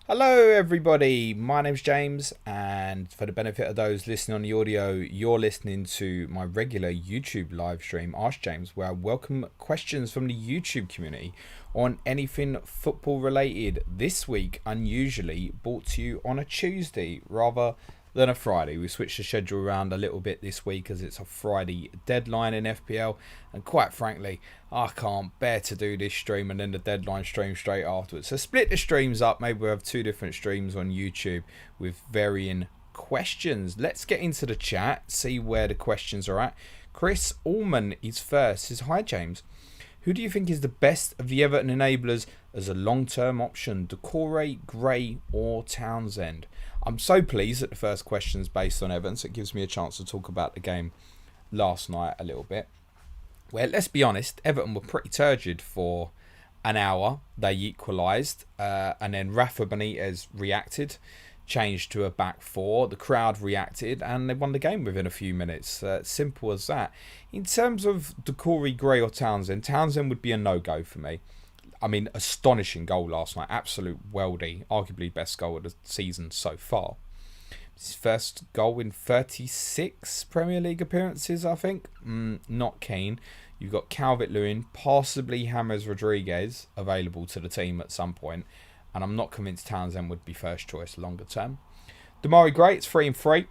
Hello everybody, my name's James, and for the benefit of those listening on the audio, you're listening to my regular YouTube live stream, Ask James, where I welcome questions from the YouTube community on anything football related. This week, unusually, brought to you on a Tuesday rather than a Friday. We switched the schedule around a little bit this week as it's a Friday deadline in FPL, and quite frankly, I can't bear to do this stream and then the deadline stream straight afterwards. So split the streams up. Maybe we'll have two different streams on YouTube with varying questions. Let's get into the chat, see where the questions are at. Chris Allman is first. Says, hi James. Who do you think is the best of the Everton enablers as a long-term option? Decore, Gray or Townsend? I'm so pleased that the first question is based on Everton, so it gives me a chance to talk about the game last night a little bit. Well, let's be honest, Everton were pretty turgid for an hour. They equalised, and then Rafa Benitez reacted, changed to a back four. The crowd reacted, and they won the game within a few minutes. Simple as that. In terms of Decore, Gray or Townsend, Townsend would be a no-go for me. I mean, astonishing goal last night. Absolute weldy. Arguably best goal of the season so far. His first goal in 36 Premier League appearances, I think. Not Kane. You've got Calvert-Lewin, possibly James Rodriguez available to the team at some point. And I'm not convinced Townsend would be first choice longer term. Demarai Gray, it's 3 and 3.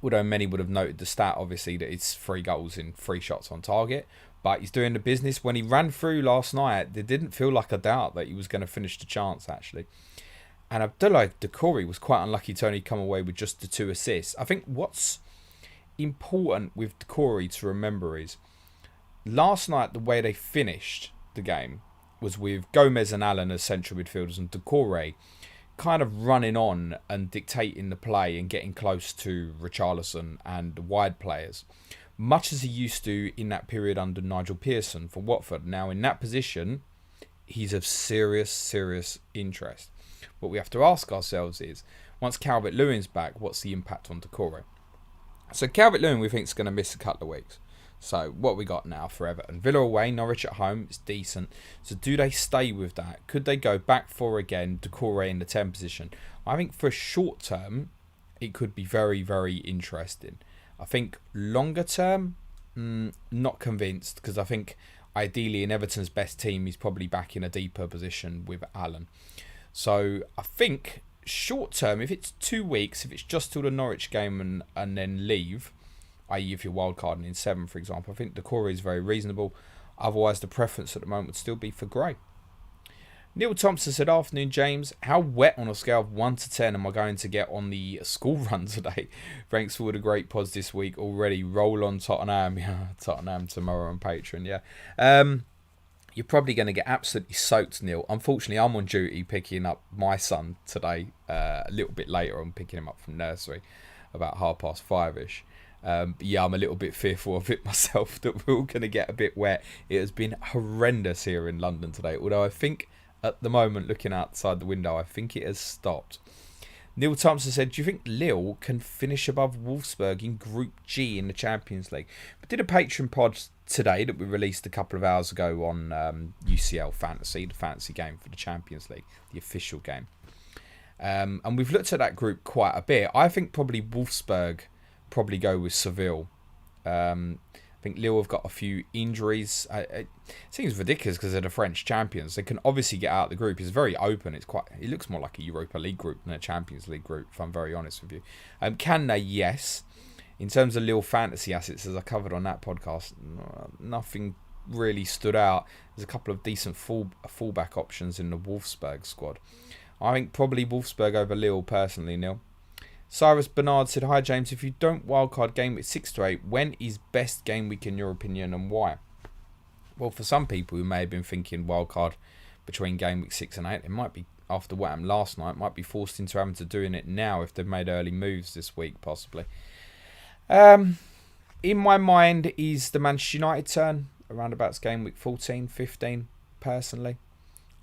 Although many would have noted the stat, obviously, that it's 3 goals in 3 shots on target. But he's doing the business. When he ran through last night, there didn't feel like a doubt that he was going to finish the chance, actually. And Abdoulaye Doucouré was quite unlucky to only come away with just the 2 assists. I think what's important with Doucouré to remember is, last night, the way they finished the game was with Gomez and Allen as central midfielders and Doucouré kind of running on and dictating the play and getting close to Richarlison and the wide players, much as he used to in that period under Nigel Pearson for Watford. Now, in that position, he's of serious interest. What we have to ask ourselves is, once Calvert-Lewin's back, what's the impact on Doucouré? So Calvert-Lewin, we think, is going to miss a couple of weeks. So what we got now for Everton? Villa away, Norwich at home. It's decent. So do they stay with that? Could they go back 4 again, Doucouré in the 10 position? I think for short term, it could be very interesting. I think longer term, not convinced, because I think ideally in Everton's best team, he's probably back in a deeper position with Allen. So I think short term, if it's 2 weeks, if it's just till the Norwich game and then leave, i.e. if you're wildcarding in 7, for example, I think Doucouré is very reasonable. Otherwise, the preference at the moment would still be for Gray. Neil Thompson said, afternoon, James. How wet on a scale of 1 to 10 am I going to get on the school run today? Thanks for all the great pods this week already. Roll on Tottenham. Yeah, Tottenham tomorrow on Patreon, yeah. You're probably going to get absolutely soaked, Neil. Unfortunately, I'm on duty picking up my son today. A little bit later, I'm picking him up from nursery, about 5:30ish. But yeah, I'm a little bit fearful of it myself, that we're all going to get a bit wet. It has been horrendous here in London today, although I think at the moment, looking outside the window, I think it has stopped. Neil Thompson said, do you think Lille can finish above Wolfsburg in Group G in the Champions League? We did a Patreon pod today that we released a couple of hours ago on UCL Fantasy, the fantasy game for the Champions League, the official game. And we've looked at that group quite a bit. I think probably Wolfsburg probably go with Seville. I think Lille have got a few injuries. It seems ridiculous because they're the French champions. They can obviously get out of the group. It's very open. It looks more like a Europa League group than a Champions League group, if I'm very honest with you. Can they? Yes. In terms of Lille fantasy assets, as I covered on that podcast, nothing really stood out. There's a couple of decent fullback options in the Wolfsburg squad. I think probably Wolfsburg over Lille personally, Neil. Cyrus Bernard said, hi James, if you don't wildcard game week 6 to 8, when is best game week in your opinion and why? Well, for some people who may have been thinking wildcard between game week 6 and 8, it might be after what happened last night, might be forced into having to doing it now if they've made early moves this week, possibly. In my mind is the Manchester United turn, around about game week 14, 15, personally.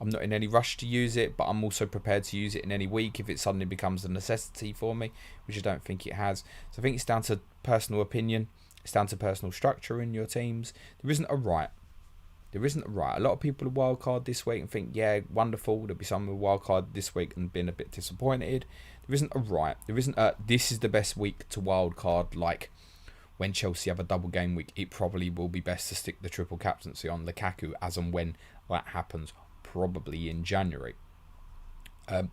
I'm not in any rush to use it, but I'm also prepared to use it in any week if it suddenly becomes a necessity for me, which I don't think it has. So I think it's down to personal opinion. It's down to personal structure in your teams. There isn't a right. There isn't a right. A lot of people are wildcard this week and think, yeah, wonderful. There'll be some who wildcard this week and been a bit disappointed. There isn't a right. There isn't a, this is the best week to wildcard. Like, when Chelsea have a double game week, it probably will be best to stick the triple captaincy on Lukaku as and when that happens, probably in January.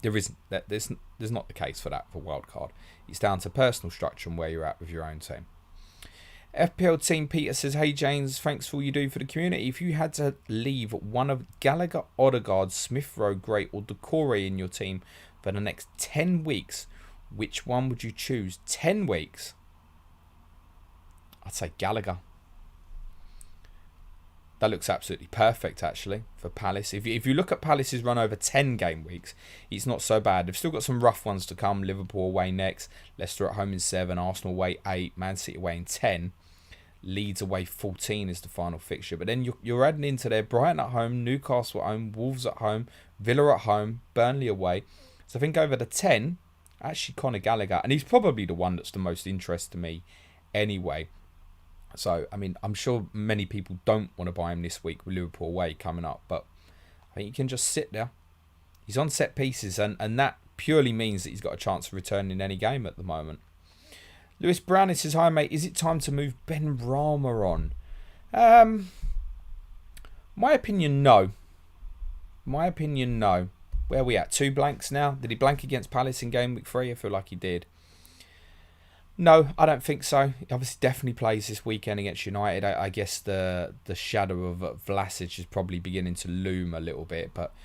There isn't that. There's not the case for that for wildcard. It's down to personal structure and where you're at with your own team. FPL Team Peter says, hey James, thanks for all you do for the community. If you had to leave one of Gallagher, Odegaard, Smith Rowe, Gray or Decore in your team for the next 10 weeks, which one would you choose? 10 weeks? I'd say Gallagher. That looks absolutely perfect, actually, for Palace. If you look at Palace's run over 10 game weeks, it's not so bad. They've still got some rough ones to come. Liverpool away next. Leicester at home in 7. Arsenal away 8. Man City away in 10. Leeds away 14 is the final fixture. But then you're adding into there Brighton at home, Newcastle at home, Wolves at home, Villa at home, Burnley away. So I think over the 10, actually Conor Gallagher. And he's probably the one that's the most interest to me anyway. So, I mean, I'm sure many people don't want to buy him this week with Liverpool away coming up. But I think you can just sit there. He's on set pieces. And that purely means that he's got a chance of returning in any game at the moment. Lewis Brown says, hi mate, is it time to move Ben Rama on? My opinion, no. My opinion, no. Where are we at? 2 blanks now? Did he blank against Palace in game week 3? I feel like he did. No, I don't think so. He obviously definitely plays this weekend against United. I guess the shadow of Vlasic is probably beginning to loom a little bit, but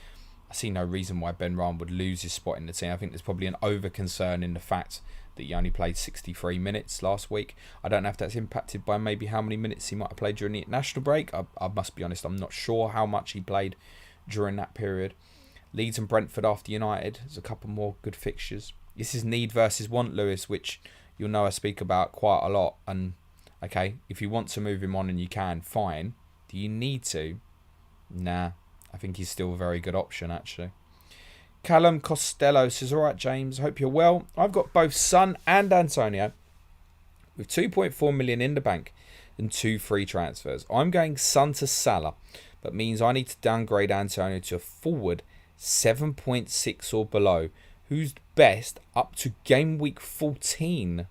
I see no reason why Ben Rama would lose his spot in the team. I think there's probably an over-concern in the fact that he only played 63 minutes last week. I don't know if that's impacted by maybe how many minutes he might have played during the international break. I must be honest, I'm not sure how much he played during that period. Leeds and Brentford after United. There's a couple more good fixtures. This is need versus want, Lewis, which you'll know I speak about quite a lot. And, okay, if you want to move him on and you can, fine. Do you need to? Nah, I think he's still a very good option, actually. Callum Costello says, alright James, hope you're well. I've got both Son and Antonio with 2.4 million in the bank and 2 free transfers. I'm going Son to Salah, but means I need to downgrade Antonio to a forward 7.6 or below. Who's best up to game week 14?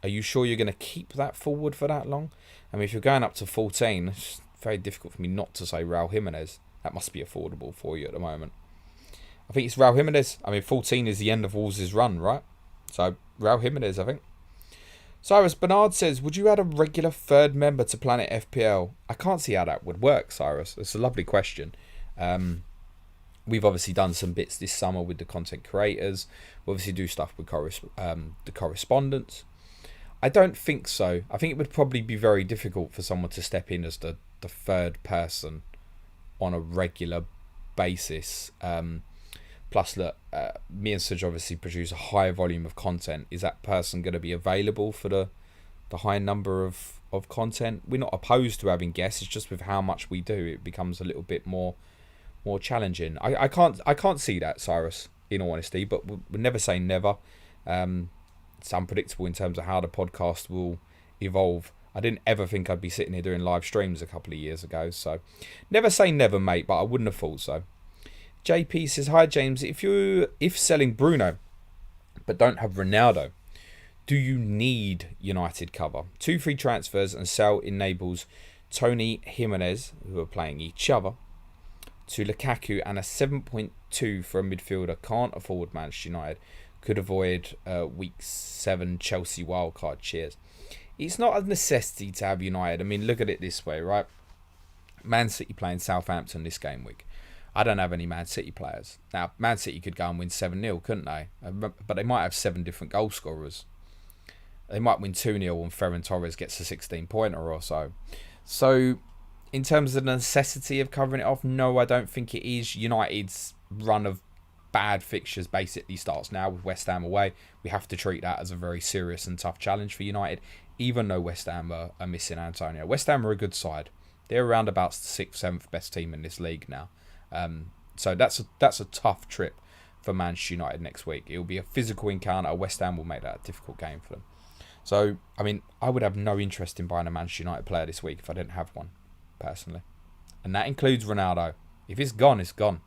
Are you sure you're going to keep that forward for that long? I mean, if you're going up to 14, it's very difficult for me not to say Raul Jimenez. That must be affordable for you at the moment. I think it's Raul Jimenez. I mean, 14 is the end of Wolves' run, right? So, Raul Jimenez, I think. Cyrus Bernard says, would you add a regular third member to Planet FPL? I can't see how that would work, Cyrus. It's a lovely question. We've obviously done some bits this summer with the content creators. We obviously do stuff with the correspondents. I don't think so. I think it would probably be very difficult for someone to step in as the third person on a regular basis. Plus, look, me and Suj obviously produce a high volume of content. Is that person going to be available for the high number of content? We're not opposed to having guests. It's just with how much we do, it becomes a little bit more challenging. I can't see that, Cyrus, in all honesty, but we'll never say never. It's unpredictable in terms of how the podcast will evolve. I didn't ever think I'd be sitting here doing live streams a couple of years ago, so never say never, mate, but I wouldn't have thought so. JP says, hi James, if selling Bruno but don't have Ronaldo, do you need United cover? 2 free transfers and sell enables Tony Jimenez, who are playing each other, to Lukaku, and a 7.2 for a midfielder. Can't afford Manchester United. Could avoid week 7 Chelsea wildcard. Cheers. It's not a necessity to have United. I mean, look at it this way, right? Man City playing Southampton this game week. I don't have any Man City players. Now, Man City could go and win 7-0, couldn't they? But they might have 7 different goal scorers. They might win 2-0 and Ferran Torres gets a 16-pointer or so. So, in terms of the necessity of covering it off, no, I don't think it is. United's run of bad fixtures basically starts now with West Ham away. We have to treat that as a very serious and tough challenge for United, even though West Ham are missing Antonio. West Ham are a good side. They're around about the 6th, 7th best team in this league now. So that's a tough trip for Manchester United next week. It will be a physical encounter. West Ham will make that a difficult game for them. So, I mean, I would have no interest in buying a Manchester United player this week if I didn't have one. personally. And that includes Ronaldo. If it's gone, it's gone.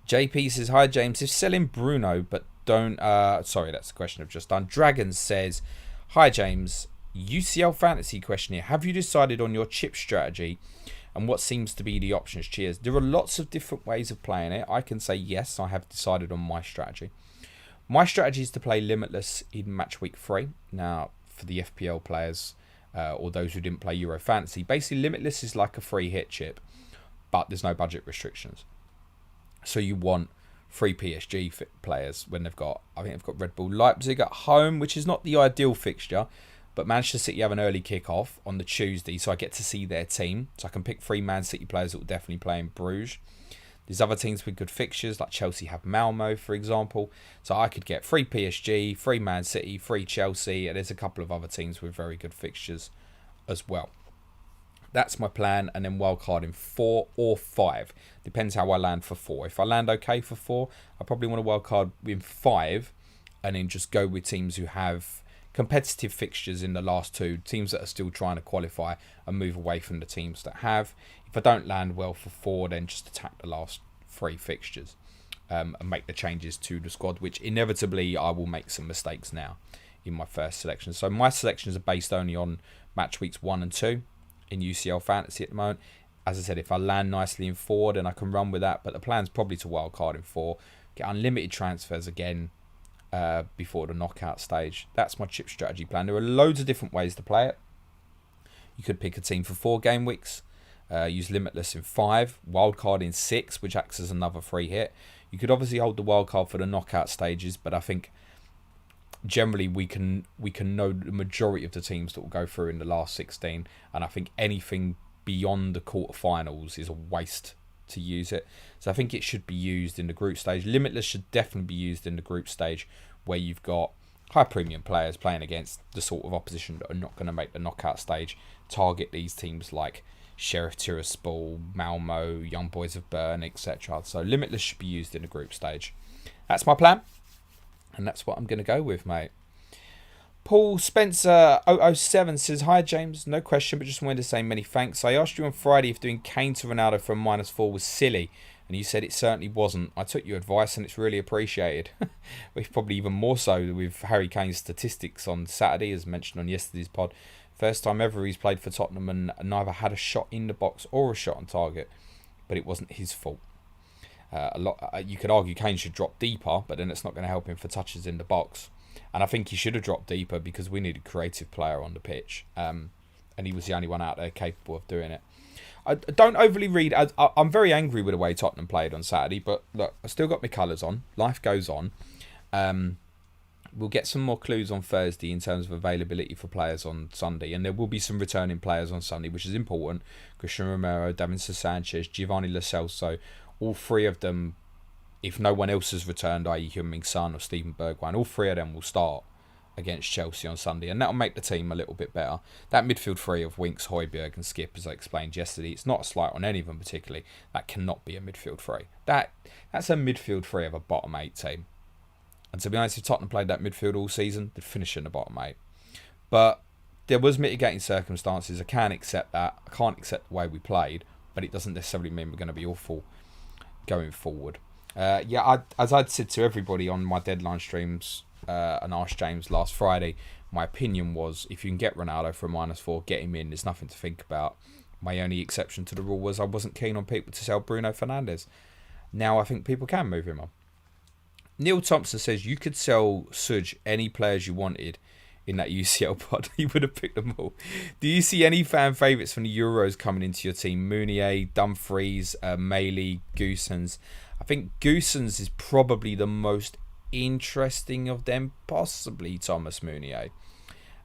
JP says, hi James, if selling Bruno but don't... sorry, that's the question I've just done. Dragon says, hi James, UCL fantasy question here. Have you decided on your chip strategy and what seems to be the options? Cheers. There are lots of different ways of playing it. I can say yes, I have decided on my strategy. My strategy is to play Limitless in match week 3. Now, for the FPL players or those who didn't play Euro Fantasy, basically Limitless is like a free hit chip, but there's no budget restrictions. So you want 3 PSG players when they've got, I think they've got Red Bull Leipzig at home, which is not the ideal fixture, but Manchester City have an early kick-off on the Tuesday, so I get to see their team. So I can pick 3 Man City players that will definitely play in Bruges. There's other teams with good fixtures, like Chelsea have Malmo, for example. So I could get 3 PSG, 3 Man City, 3 Chelsea, and there's a couple of other teams with very good fixtures as well. That's my plan, and then wildcard in 4 or 5. Depends how I land for 4. If I land okay for 4, I probably want to wildcard in 5, and then just go with teams who have competitive fixtures in the last 2. Teams that are still trying to qualify and move away from the teams that have. If I don't land well for 4, then just attack the last 3 fixtures and make the changes to the squad, which inevitably I will make some mistakes now in my first selection. So my selections are based only on match weeks 1 and 2. In UCL Fantasy at the moment. As I said, if I land nicely in 4, then I can run with that, but the plan's probably to wildcard in 4, get unlimited transfers again before the knockout stage. That's my chip strategy plan. There are loads of different ways to play it. You could pick a team for 4 game weeks, use Limitless in 5, wildcard in 6, which acts as another free hit. You could obviously hold the wildcard for the knockout stages, but I think generally we can know the majority of the teams that will go through in the last 16, and I think anything beyond the quarterfinals is a waste to use it. So I think it should be used in the group stage. Limitless should definitely be used in the group stage where you've got high premium players playing against the sort of opposition that are not going to make the knockout stage. Target these teams like Sheriff Tiraspol, Malmo, Young Boys of Bern, etc. So Limitless should be used in the group stage. That's my plan. And that's what I'm going to go with, mate. Paul Spencer 007 says, hi James, no question, but just wanted to say many thanks. I asked you on Friday if doing Kane to Ronaldo for a -4 was silly, and you said it certainly wasn't. I took your advice and it's really appreciated. Well, probably even more so with Harry Kane's statistics on Saturday, as mentioned on yesterday's pod. First time ever he's played for Tottenham and neither had a shot in the box or a shot on target, but it wasn't his fault. You could argue Kane should drop deeper, but then it's not going to help him for touches in the box. And I think he should have dropped deeper because we need a creative player on the pitch. And he was the only one out there capable of doing it. I don't overly read. I'm very angry with the way Tottenham played on Saturday, but look, I still got my colours on. Life goes on. We'll get some more clues on Thursday in terms of availability for players on Sunday. And there will be some returning players on Sunday, which is important. Christian Romero, Davinson Sanchez, Giovanni Lo Celso. All 3 of them, if no one else has returned, i.e. Heung-min Son or Steven Bergwijn, all 3 of them will start against Chelsea on Sunday, and that'll make the team a little bit better. That midfield 3 of Winks, Højbjerg and Skip, as I explained yesterday, it's not a slight on any of them particularly. That cannot be a midfield 3. That's a midfield 3 of a bottom 8 team. And to be honest, if Tottenham played that midfield all season, they'd finish in the bottom 8. But there was mitigating circumstances. I can accept that. I can't accept the way we played, but it doesn't necessarily mean we're going to be awful going forward. As I'd said to everybody on my deadline streams and Ask James last Friday, my opinion was if you can get Ronaldo for a -4, get him in. There's nothing to think about. My only exception to the rule was I wasn't keen on people to sell Bruno Fernandes. Now I think people can move him on. Neil Thompson says you could sell Suj any players you wanted in that UCL pod. He would have picked them all. Do you see any fan favourites from the Euros coming into your team? Mounier, Dumfries, Maley, Goossens. I think Goossens is probably the most interesting of them. Possibly Thomas Mounier.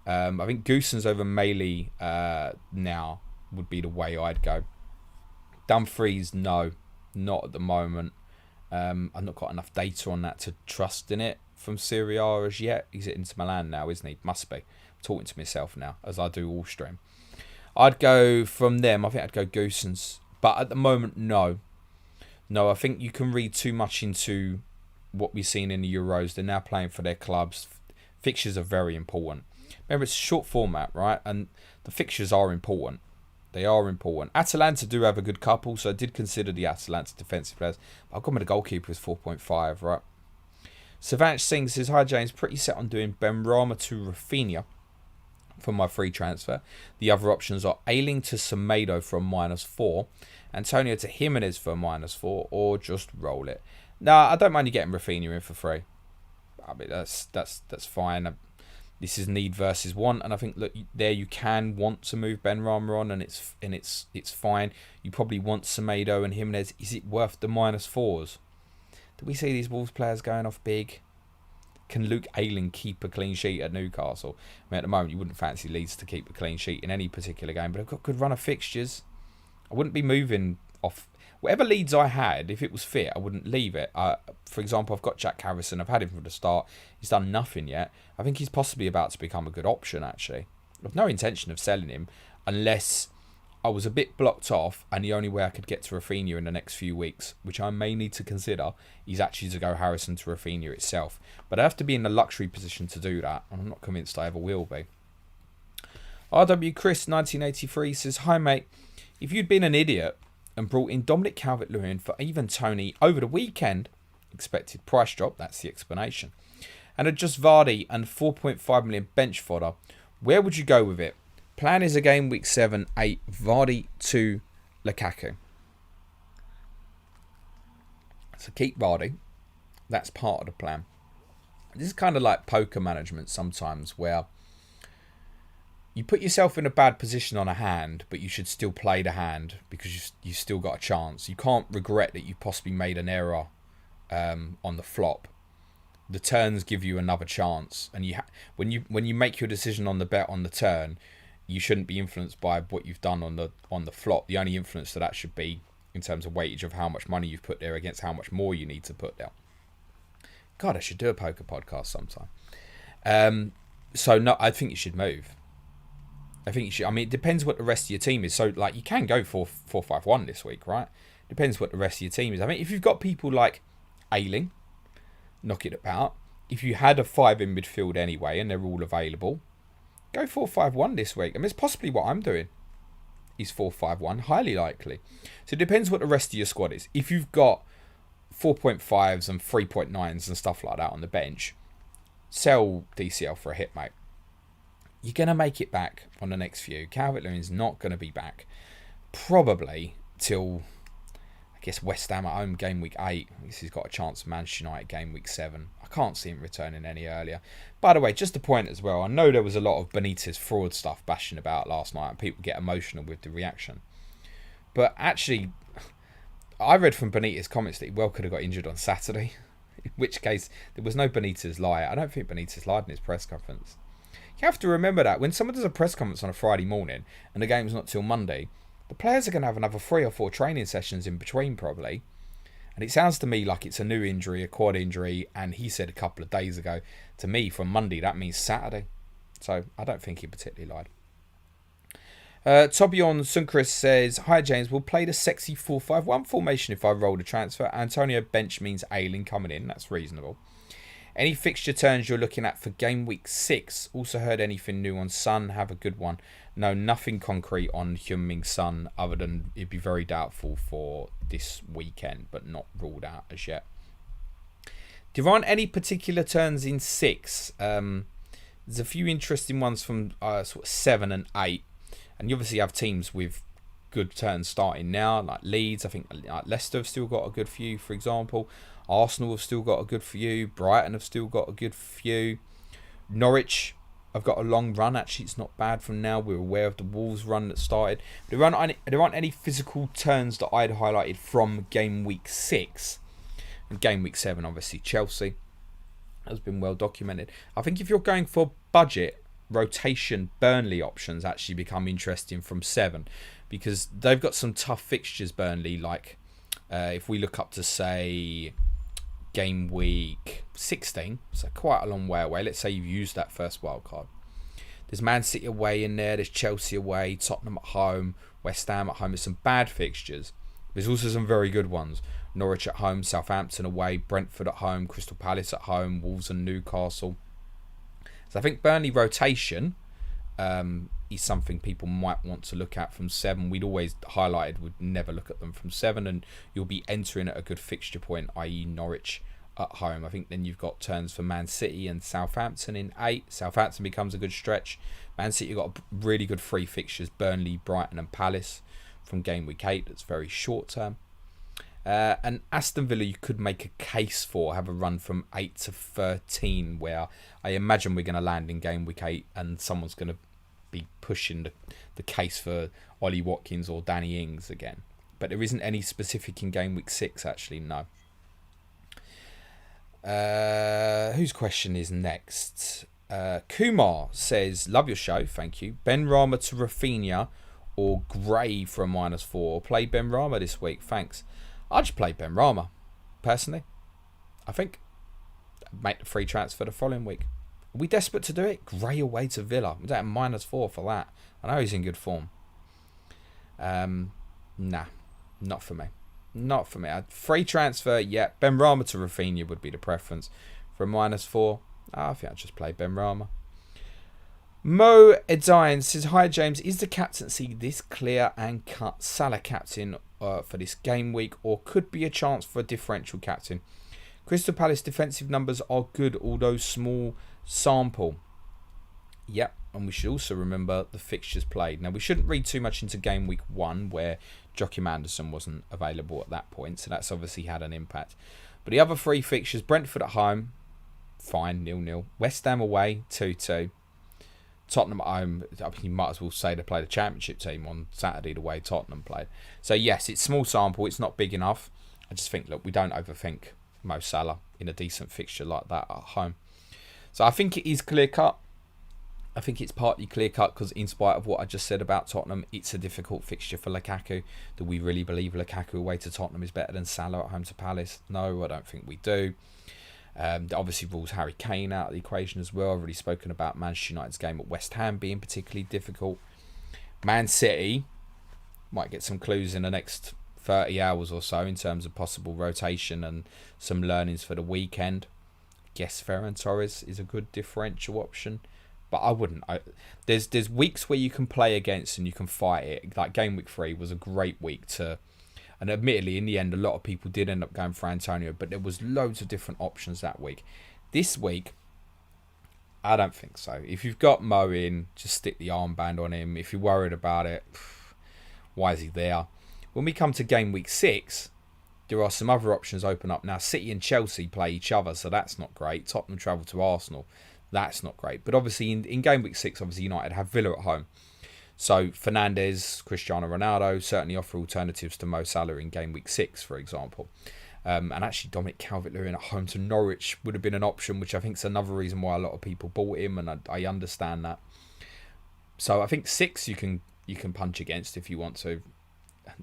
I think Goossens over Maley now would be the way I'd go. Dumfries, no. Not at the moment. I've not got enough data on that to trust in it from Serie A as yet. He's at Inter Milan now, isn't he? Must be. I'm talking to myself now, as I do all stream. I'd go from them. I think I'd go Goossens. But at the moment, no. No, I think you can read too much into what we've seen in the Euros. They're now playing for their clubs. Fixtures are very important. Remember, it's a short format, right? And the fixtures are important. They are important. Atalanta do have a good couple, so I did consider the Atalanta defensive players. I've got my goalkeeper as 4.5, right? Savanch Singh says, hi James, pretty set on doing Benrahma to Rafinha for my free transfer. The other options are Ailing to Somado for a -4, Antonio to Jimenez for a -4, or just roll it. Nah, I don't mind you getting Rafinha in for free. I mean, that's fine. This is need versus want, and I think look there you can want to move Benrahma on, and it's fine. You probably want Somado and Jimenez. Is it worth the -4s? Do we see these Wolves players going off big? Can Luke Ayling keep a clean sheet at Newcastle? I mean, at the moment, you wouldn't fancy Leeds to keep a clean sheet in any particular game, but I've got a good run of fixtures. I wouldn't be moving off. Whatever Leeds I had, if it was fit, I wouldn't leave it. For example, I've got Jack Harrison. I've had him from the start. He's done nothing yet. I think he's possibly about to become a good option, actually. I've no intention of selling him unless I was a bit blocked off and the only way I could get to Rafinha in the next few weeks, which I may need to consider, is actually to go Harrison to Rafinha itself. But I have to be in the luxury position to do that, and I'm not convinced I ever will be. RW Chris 1983 says, hi mate, if you'd been an idiot and brought in Dominic Calvert-Lewin for even Tony over the weekend, expected price drop, that's the explanation, and had just Vardy and 4.5 million bench fodder, where would you go with it? Plan is a game week 7, 8, Vardy to Lukaku. So keep Vardy. That's part of the plan. This is kind of like poker management sometimes, where you put yourself in a bad position on a hand, but you should still play the hand because you still got a chance. You can't regret that you possibly made an error on the flop. The turns give you another chance, and when you make your decision on the bet on the turn, you shouldn't be influenced by what you've done on the flop. The only influence that should be in terms of weightage of how much money you've put there against how much more you need to put there. God, I should do a poker podcast sometime. So no, I think you should move. I think you should. I mean, it depends what the rest of your team is. So like, you can go 4-5-1 this week, right? Depends what the rest of your team is. I mean, if you've got people like Ayling, knock it about. If you had a 5 in midfield anyway, and they're all available, go 4-5-1 this week. I mean, it's possibly what I'm doing. Is 4-5-1, highly likely. So it depends what the rest of your squad is. If you've got 4.5s and 3.9s and stuff like that on the bench, sell DCL for a hit, mate. You're going to make it back on the next few. Calvert-Lewin's not going to be back probably till, I guess, West Ham at home game week 8. I guess he's got a chance of Manchester United game week 7. I can't see him returning any earlier. By the way, just a point as well, I know there was a lot of Benitez fraud stuff bashing about last night and people get emotional with the reaction. But actually, I read from Benitez comments that he well could have got injured on Saturday, in which case there was no Benitez lie. I don't think Benitez lied in his press conference. You have to remember that when someone does a press conference on a Friday morning and the game's not till Monday, the players are going to have another 3 or 4 training sessions in between probably. And it sounds to me like it's a new injury, a quad injury, and he said a couple of days ago, to me, from Monday, that means Saturday. So I don't think he particularly lied. Tobion Sunkris says, hi James, we'll play the sexy 4-5-1 formation if I roll the transfer. Antonio bench means Ayling coming in, that's reasonable. Any fixture turns you're looking at for game week 6? Also heard anything new on Son? Have a good one. No, nothing concrete on Heung-min Son other than it'd be very doubtful for this weekend, but not ruled out as yet. There aren't any particular turns in 6. There's a few interesting ones from sort of 7 and 8. And you obviously have teams with good turns starting now, like Leeds. I think Leicester have still got a good few, for example. Arsenal have still got a good few. Brighton have still got a good few. Norwich have got a long run. Actually, it's not bad from now. We're aware of the Wolves run that started. There aren't any physical turns that I'd highlighted from game week 6. And game week 7, obviously, Chelsea has been well documented. I think if you're going for budget, rotation, Burnley options actually become interesting from 7. Because they've got some tough fixtures, Burnley. Like, if we look up to, say, game week 16, so quite a long way away. Let's say you've used that first wild card. There's Man City away in there. There's Chelsea away, Tottenham at home, West Ham at home. There's some bad fixtures. There's also some very good ones. Norwich at home, Southampton away, Brentford at home, Crystal Palace at home, Wolves and Newcastle. So I think Burnley rotation is something people might want to look at from 7. We'd always highlighted would never look at them from 7, and you'll be entering at a good fixture point, i.e. Norwich at home. I think then you've got turns for Man City and Southampton in 8. Southampton becomes a good stretch. Man City, you've got really good free fixtures, Burnley, Brighton and Palace from game week 8. That's very short term. And Aston Villa, you could make a case for, have a run from 8 to 13, where I imagine we're going to land in game week 8 and someone's going to be pushing the case for Ollie Watkins or Danny Ings again. But there isn't any specific in game week 6, actually, no. Whose question is next? Kumar says, love your show, thank you. Ben Rama to Rafinha or Gray for a -4. Play Ben Rama this week, thanks. I'll just play Ben Rama, personally. I think make the free transfer the following week. Are we desperate to do it? Gray away to Villa. We're at -4 for that. I know he's in good form. Nah, not for me. Not for me. Free transfer, yeah. Ben Rama to Rafinha would be the preference. For a -4, I think I'd just play Ben Rama. Mo Edine says, hi James, is the captaincy this clear and cut? Salah captain for this game week, or could be a chance for a differential captain? Crystal Palace defensive numbers are good, although small sample. Yep, and we should also remember the fixtures played. Now, we shouldn't read too much into game week 1, where Joachim Andersen wasn't available at that point, so that's obviously had an impact. But the other 3 fixtures, Brentford at home, fine, 0-0. West Ham away, 2-2. Tottenham at home, I mean, you might as well say they played a championship team on Saturday the way Tottenham played. So yes, it's small sample, it's not big enough. I just think, look, we don't overthink Mo Salah in a decent fixture like that at home. So I think it is clear-cut. I think it's partly clear-cut because in spite of what I just said about Tottenham, it's a difficult fixture for Lukaku. Do we really believe Lukaku away to Tottenham is better than Salah at home to Palace? No, I don't think we do. That obviously rules Harry Kane out of the equation as well. I've already spoken about Manchester United's game at West Ham being particularly difficult. Man City might get some clues in the next 30 hours or so in terms of possible rotation and some learnings for the weekend. I guess Ferran Torres is a good differential option, but I wouldn't. There's weeks where you can play against and you can fight it. Like game week 3 was a great week to... And admittedly, in the end, a lot of people did end up going for Antonio, but there was loads of different options that week. This week, I don't think so. If you've got Mo in, just stick the armband on him. If you're worried about it, why is he there? When we come to game week 6, there are some other options open up. Now, City and Chelsea play each other, so that's not great. Tottenham travel to Arsenal. That's not great. But obviously, in game week 6, obviously United have Villa at home. So Fernandes, Cristiano Ronaldo certainly offer alternatives to Mo Salah in game week 6, for example. And actually Dominic Calvert-Lewin at home to Norwich would have been an option, which I think is another reason why a lot of people bought him, and I understand that. So I think 6 you can punch against if you want to.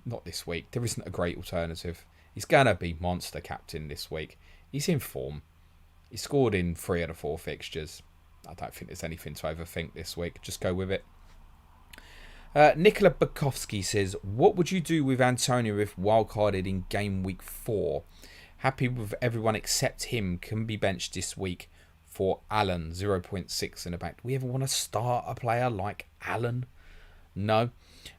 Not this week. There isn't a great alternative. He's going to be monster captain this week. He's in form. He scored in 3 of the 4 fixtures. I don't think there's anything to overthink this week. Just go with it. Nikola Bukowski says, what would you do with Antonio if wildcarded in game week 4? Happy with everyone except him. Can be benched this week for Allen. 0.6 in the bank. Do we ever want to start a player like Allen? No.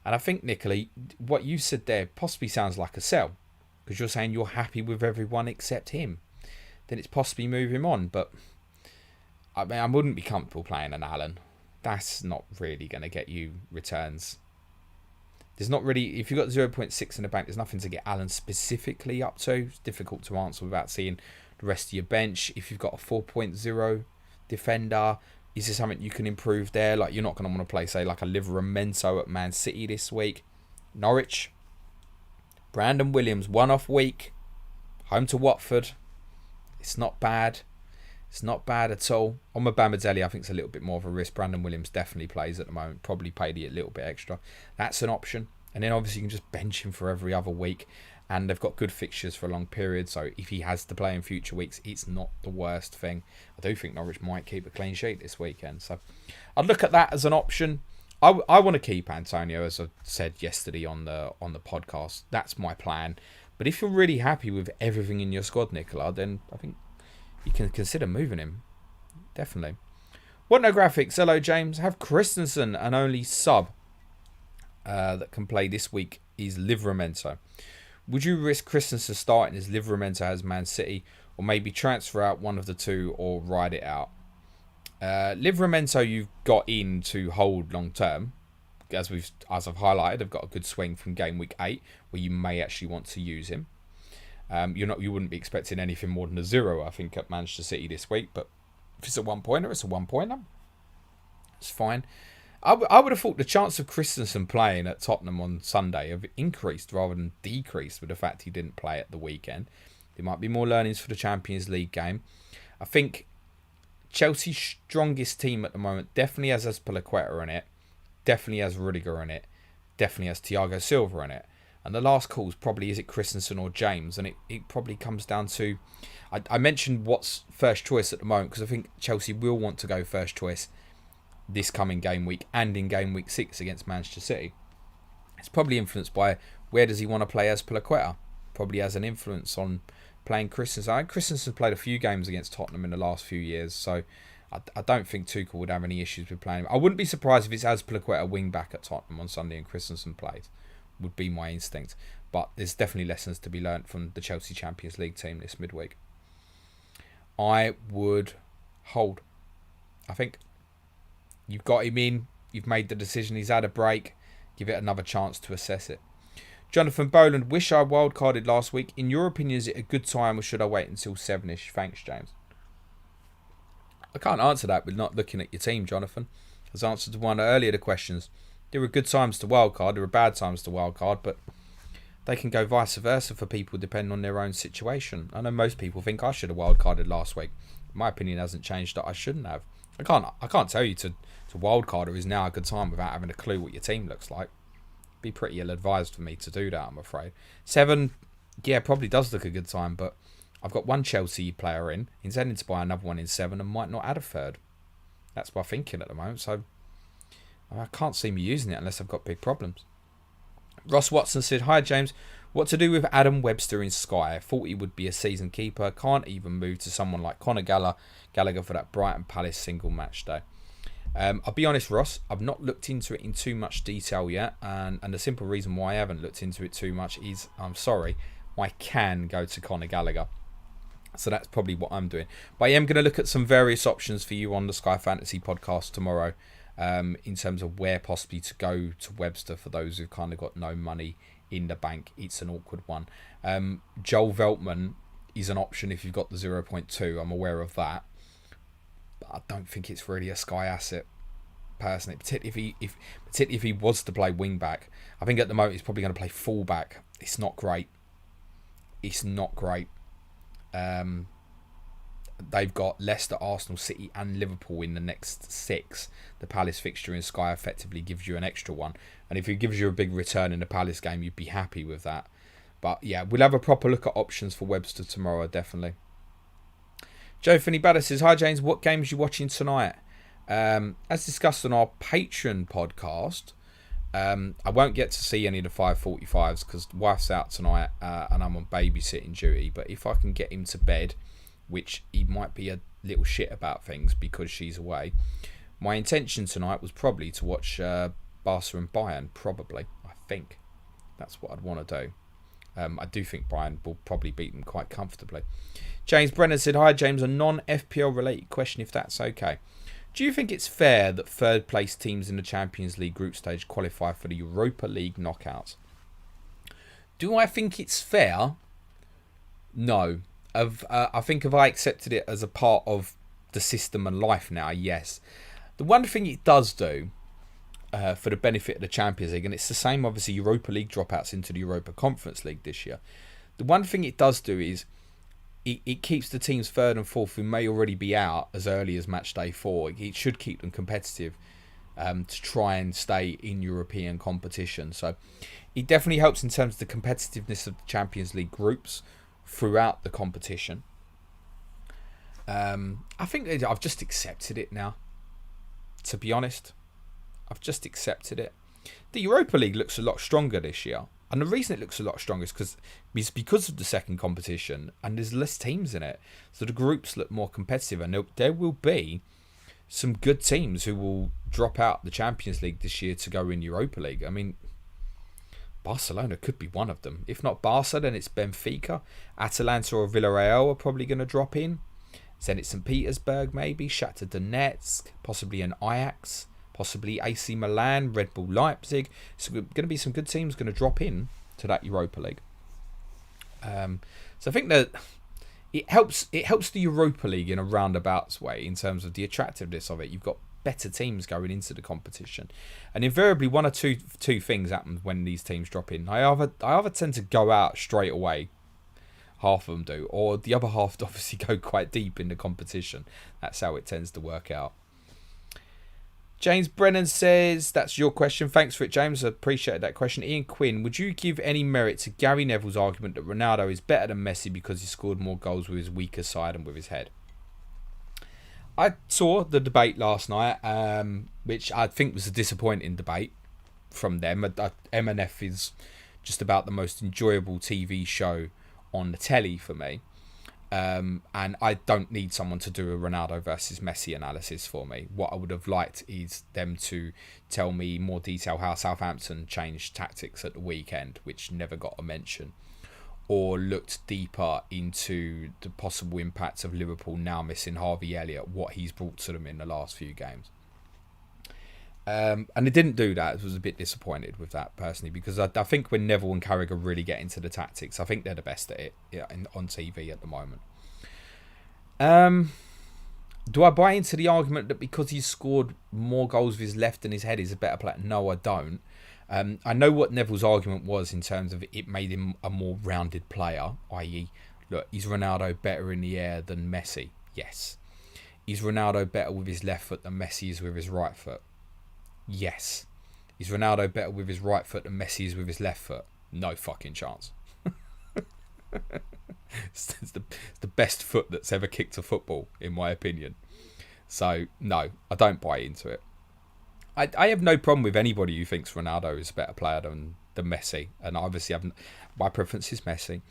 And I think, Nicola, what you said there possibly sounds like a sell. Because you're saying you're happy with everyone except him. Then it's possibly move him on. But I mean, I wouldn't be comfortable playing an Allen. That's not really going to get you returns. There's not really... If you've got 0.6 in the bank, there's nothing to get Allen specifically up to. It's difficult to answer without seeing the rest of your bench. If you've got a 4.0 defender, is there something you can improve there? Like, you're not going to want to play, say, like a Livramento at Man City this week. Norwich. Brandon Williams, one-off week. Home to Watford. It's not bad. It's not bad at all. On Mobamedeli, I think it's a little bit more of a risk. Brandon Williams definitely plays at the moment. Probably paid it a little bit extra. That's an option. And then obviously you can just bench him for every other week. And they've got good fixtures for a long period. So if he has to play in future weeks, it's not the worst thing. I do think Norwich might keep a clean sheet this weekend. So I'd look at that as an option. I want to keep Antonio, as I said yesterday on the podcast. That's my plan. But if you're really happy with everything in your squad, Nicola, then I think you can consider moving him. Definitely. What no graphics? Hello, James. Have Christensen and only sub that can play this week is Livramento. Would you risk Christensen starting as Livramento has Man City, or maybe transfer out one of the two or ride it out? Livramento you've got in to hold long term. As I've highlighted, I've got a good swing from game week 8 where you may actually want to use him. You wouldn't be expecting anything more than a 0, I think, at Manchester City this week, but if it's a 1-pointer, it's a 1-pointer. It's fine. I would have thought the chance of Christensen playing at Tottenham on Sunday have increased rather than decreased with the fact he didn't play at the weekend. There might be more learnings for the Champions League game. I think Chelsea's strongest team at the moment definitely has Azpilicueta in it, definitely has Rudiger in it, definitely has Thiago Silva in it. And the last call is probably, is it Christensen or James? And it probably comes down to... I mentioned what's first choice at the moment because I think Chelsea will want to go first choice this coming game week and in game week 6 against Manchester City. It's probably influenced by where does he want to play Azpilicueta. Probably has an influence on playing Christensen. I think Christensen's played a few games against Tottenham in the last few years, so I don't think Tuchel would have any issues with playing him. I wouldn't be surprised if it's Azpilicueta wing back at Tottenham on Sunday and Christensen played. Would be my instinct. But there's definitely lessons to be learnt from the Chelsea Champions League team this midweek. I would hold. I think you've got him in. You've made the decision. He's had a break. Give it another chance to assess it. Jonathan Boland, wish I wildcarded last week. In your opinion, is it a good time or should I wait until 7ish? Thanks, James. I can't answer that with not looking at your team, Jonathan. As answered to one earlier the questions. There are good times to wildcard. There are bad times to wildcard, but they can go vice versa for people depending on their own situation. I know most people think I should have wildcarded last week. My opinion hasn't changed that I shouldn't have. I can't tell you to wildcard or is now a good time without having a clue what your team looks like. It'd be pretty ill-advised for me to do that, I'm afraid. 7, yeah, probably does look a good time, but I've got one Chelsea player in, intending to buy another one in 7 and might not add a third. That's my thinking at the moment, so I can't see me using it unless I've got big problems. Ross Watson said, hi James, what to do with Adam Webster in Sky? Thought he would be a season keeper. Can't even move to someone like Conor Gallagher for that Brighton Palace single match day. I'll be honest, Ross, I've not looked into it in too much detail yet. And the simple reason why I haven't looked into it too much is, I'm sorry, I can go to Conor Gallagher. So that's probably what I'm doing. But I am going to look at some various options for you on the Sky Fantasy podcast tomorrow. In terms of where possibly to go to Webster for those who've kind of got no money in the bank. It's an awkward one. Joel Veltman is an option if you've got the 0.2. I'm aware of that. But I don't think it's really a Sky asset, personally. Particularly if he was to play wing back. I think at the moment he's probably going to play full back. It's not great. It's not great. They've got Leicester, Arsenal, City and Liverpool in the next 6. The Palace fixture in Sky effectively gives you an extra one. And if it gives you a big return in the Palace game, you'd be happy with that. But yeah, we'll have a proper look at options for Webster tomorrow, definitely. Joe Finney Batter says, hi James, what games are you watching tonight? As discussed on our Patreon podcast, I won't get to see any of the 5:45s because wife's out tonight and I'm on babysitting duty. But if I can get him to bed, which he might be a little shit about things because she's away. My intention tonight was probably to watch Barca and Bayern, probably. I think that's what I'd want to do. I do think Bayern will probably beat them quite comfortably. James Brennan said, hi James, a non-FPL related question if that's okay. Do you think it's fair that third place teams in the Champions League group stage qualify for the Europa League knockouts? Do I think it's fair? No. I think if I accepted it as a part of the system and life now, yes. The one thing it does do for the benefit of the Champions League, and it's the same obviously Europa League dropouts into the Europa Conference League this year. The one thing it does do is it keeps the teams third and fourth who may already be out as early as match day 4. It should keep them competitive to try and stay in European competition. So it definitely helps in terms of the competitiveness of the Champions League groups throughout the competition. I think I've just accepted it now, to be honest. I've just accepted it. The Europa League looks a lot stronger this year, and the reason it looks a lot stronger is because of the second competition and there's less teams in it, so the groups look more competitive, and there will be some good teams who will drop out the Champions League this year to go in Europa League. I mean, Barcelona could be one of them. If not Barca, then it's Benfica. Atalanta or Villarreal are probably going to drop in. Zenit St. Petersburg maybe. Shakhtar Donetsk. Possibly an Ajax. Possibly AC Milan. Red Bull Leipzig. So going to be some good teams going to drop in to that Europa League. So I think that it helps the Europa League in a roundabout way in terms of the attractiveness of it. You've got better teams going into the competition, and invariably one or two things happen when these teams drop in. I either tend to go out straight away, half of them do, or the other half obviously go quite deep in the competition. That's how it tends to work out. James Brennan says, that's your question. Thanks for it, James. I appreciate that question. Ian Quinn, would you give any merit to Gary Neville's argument that Ronaldo is better than Messi because he scored more goals with his weaker side and with his head? I saw the debate last night, which I think was a disappointing debate from them. M&F is just about the most enjoyable TV show on the telly for me. And I don't need someone to do a Ronaldo versus Messi analysis for me. What I would have liked is them to tell me more detail how Southampton changed tactics at the weekend, which never got a mention, or looked deeper into the possible impacts of Liverpool now missing Harvey Elliott, what he's brought to them in the last few games. And it didn't do that. I was a bit disappointed with that personally, because I think when Neville and Carragher really get into the tactics, I think they're the best at it on TV at the moment. Do I buy into the argument that because he's scored more goals with his left than his head, he's a better player? No, I don't. I know what Neville's argument was in terms of it made him a more rounded player, i.e., look, is Ronaldo better in the air than Messi? Yes. Is Ronaldo better with his left foot than Messi is with his right foot? Yes. Is Ronaldo better with his right foot than Messi is with his left foot? No fucking chance. It's the best foot that's ever kicked a football, in my opinion. So, no, I don't buy into it. I have no problem with anybody who thinks Ronaldo is a better player than Messi. And obviously, my preference is Messi.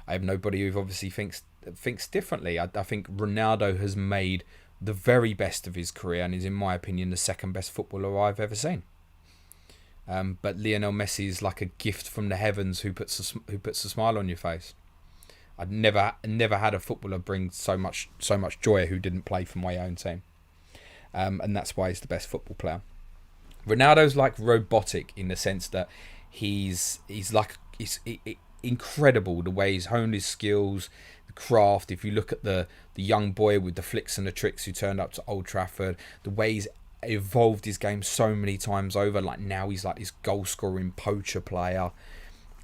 I have nobody who obviously thinks differently. I think Ronaldo has made the very best of his career and is, in my opinion, the second best footballer I've ever seen. But Lionel Messi is like a gift from the heavens who puts a smile on your face. I've never had a footballer bring so much joy who didn't play for my own team, and that's why he's the best football player. Ronaldo's like robotic in the sense that he's incredible the way he's honed his skills, the craft. If you look at the young boy with the flicks and the tricks who turned up to Old Trafford, the way he's evolved his game so many times over, like now he's like this goal scoring poacher player.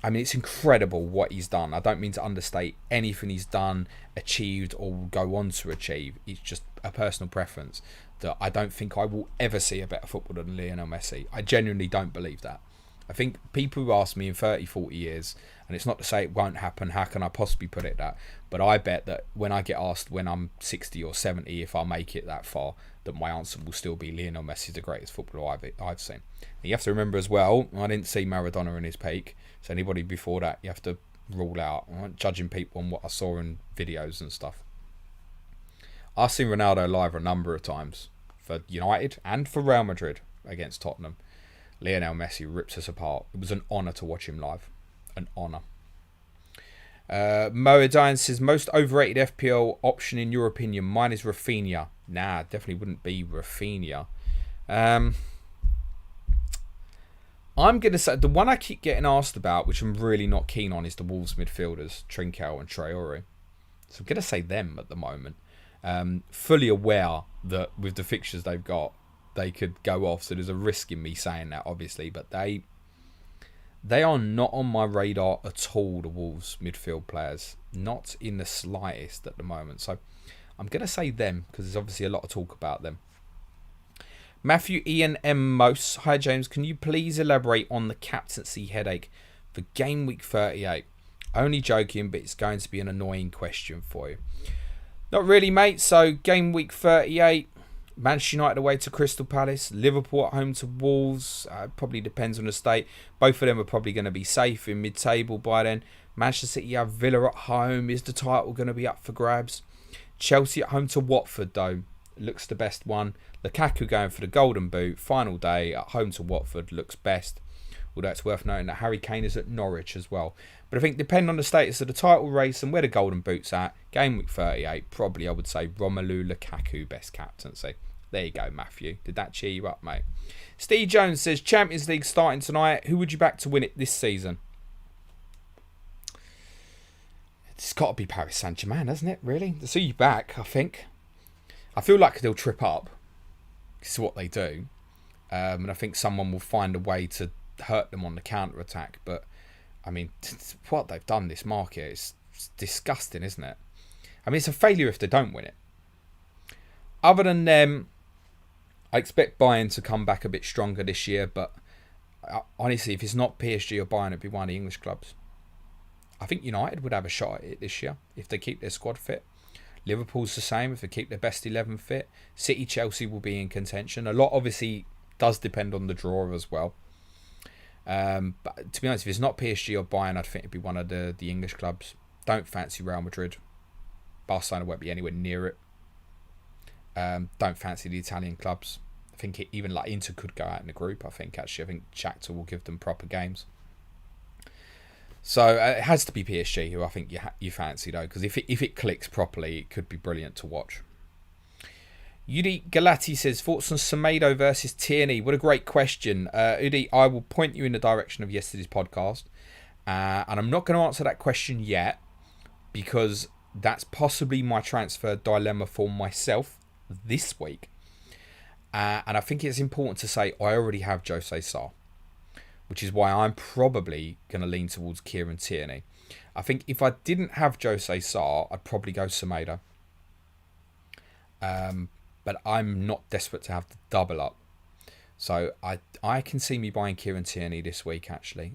I mean, it's incredible what he's done. I don't mean to understate anything he's done, achieved, or will go on to achieve. It's just a personal preference that I don't think I will ever see a better footballer than Lionel Messi. I genuinely don't believe that. I think people who ask me in 30, 40 years, and it's not to say it won't happen, how can I possibly put it that? But I bet that when I get asked when I'm 60 or 70 if I make it that far, that my answer will still be Lionel Messi, the greatest footballer I've seen. And you have to remember as well, I didn't see Maradona in his peak, so anybody before that you have to rule out. I'm not judging people on what I saw in videos and stuff. I've seen Ronaldo live a number of times for United and for Real Madrid against Tottenham. Lionel Messi rips us apart. It was an honour to watch him live. An honour. Moedine says, most overrated FPL option in your opinion? Mine is Rafinha. Nah, definitely wouldn't be Rafinha. I'm going to say, the one I keep getting asked about, which I'm really not keen on, is the Wolves midfielders, Trincao and Traore. So I'm going to say them at the moment. Fully aware that with the fixtures they've got, they could go off. So there's a risk in me saying that, obviously. But they are not on my radar at all, the Wolves midfield players. Not in the slightest at the moment. So I'm going to say them, because there's obviously a lot of talk about them. Matthew Ian M. Mose. Hi, James. Can you please elaborate on the captaincy headache for game week 38? Only joking, but it's going to be an annoying question for you. Not really, mate. So, game week 38, Manchester United away to Crystal Palace, Liverpool at home to Wolves. Probably depends on the state. Both of them are probably going to be safe in mid-table by then. Manchester City have Villa at home. Is the title going to be up for grabs? Chelsea at home to Watford, though. looks the best one. Lukaku going for the golden boot. Final day at home to Watford looks best. Although it's worth noting that Harry Kane is at Norwich as well. But I think depending on the status of the title race and where the golden boot's at, game week 38, probably I would say Romelu Lukaku best captaincy. There you go, Matthew. Did that cheer you up, mate? Steve Jones says, Champions League starting tonight. Who would you back to win it this season? It's got to be Paris Saint-Germain, hasn't it, really? To see you back, I think. I feel like they'll trip up. This is what they do. And I think someone will find a way to hurt them on the counter-attack. But, I mean, what they've done this market is disgusting, isn't it? I mean, it's a failure if they don't win it. Other than them, I expect Bayern to come back a bit stronger this year. But, honestly, if it's not PSG or Bayern, it'd be one of the English clubs. I think United would have a shot at it this year if they keep their squad fit. Liverpool's the same if they keep their best 11 fit. City, Chelsea will be in contention. A lot obviously does depend on the draw as well. But to be honest, if it's not PSG or Bayern, I'd think it'd be one of the English clubs. Don't fancy Real Madrid. Barcelona won't be anywhere near it. Don't fancy the Italian clubs. I think even like Inter could go out in the group. I think Shakhtar will give them proper games. So it has to be PSG, who I think you fancy though, because if it clicks properly, it could be brilliant to watch. Udi Galati says, thoughts on Somado versus Tierney? What a great question. Udi, I will point you in the direction of yesterday's podcast. And I'm not going to answer that question yet, because that's possibly my transfer dilemma for myself this week. And I think it's important to say I already have Jose Sarr, which is why I'm probably going to lean towards Kieran Tierney. I think if I didn't have Jose Sarr, I'd probably go Somado. But I'm not desperate to have the double up. So I can see me buying Kieran Tierney this week, actually.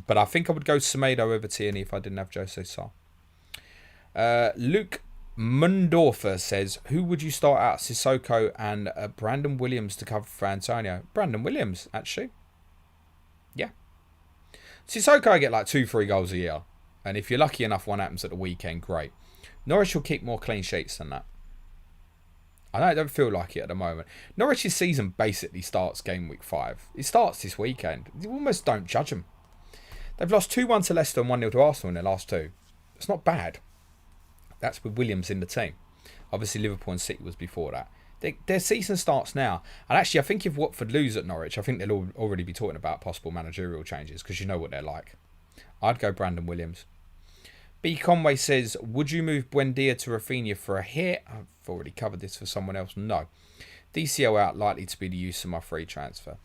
But I think I would go Somado over Tierney if I didn't have Jose Sarr. Luke Mundorfer says, who would you start out? Sissoko and Brandon Williams to cover for Antonio? Brandon Williams, actually. Yeah. Sissoko, I get like 2-3 goals a year. And if you're lucky enough, one happens at the weekend, great. Norwich will keep more clean sheets than that. I don't feel like it at the moment. Norwich's season basically starts game week 5. It starts this weekend. You almost don't judge them. They've lost 2-1 to Leicester and 1-0 to Arsenal in their last two. It's not bad. That's with Williams in the team. Obviously, Liverpool and City was before that. Their season starts now. And actually, I think if Watford lose at Norwich, I think they'll already be talking about possible managerial changes, because you know what they're like. I'd go Brandon Williams. B. Conway says, would you move Buendia to Rafinha for a hit? I've already covered this for someone else. No. DCL out, likely to be the use of my free transfer.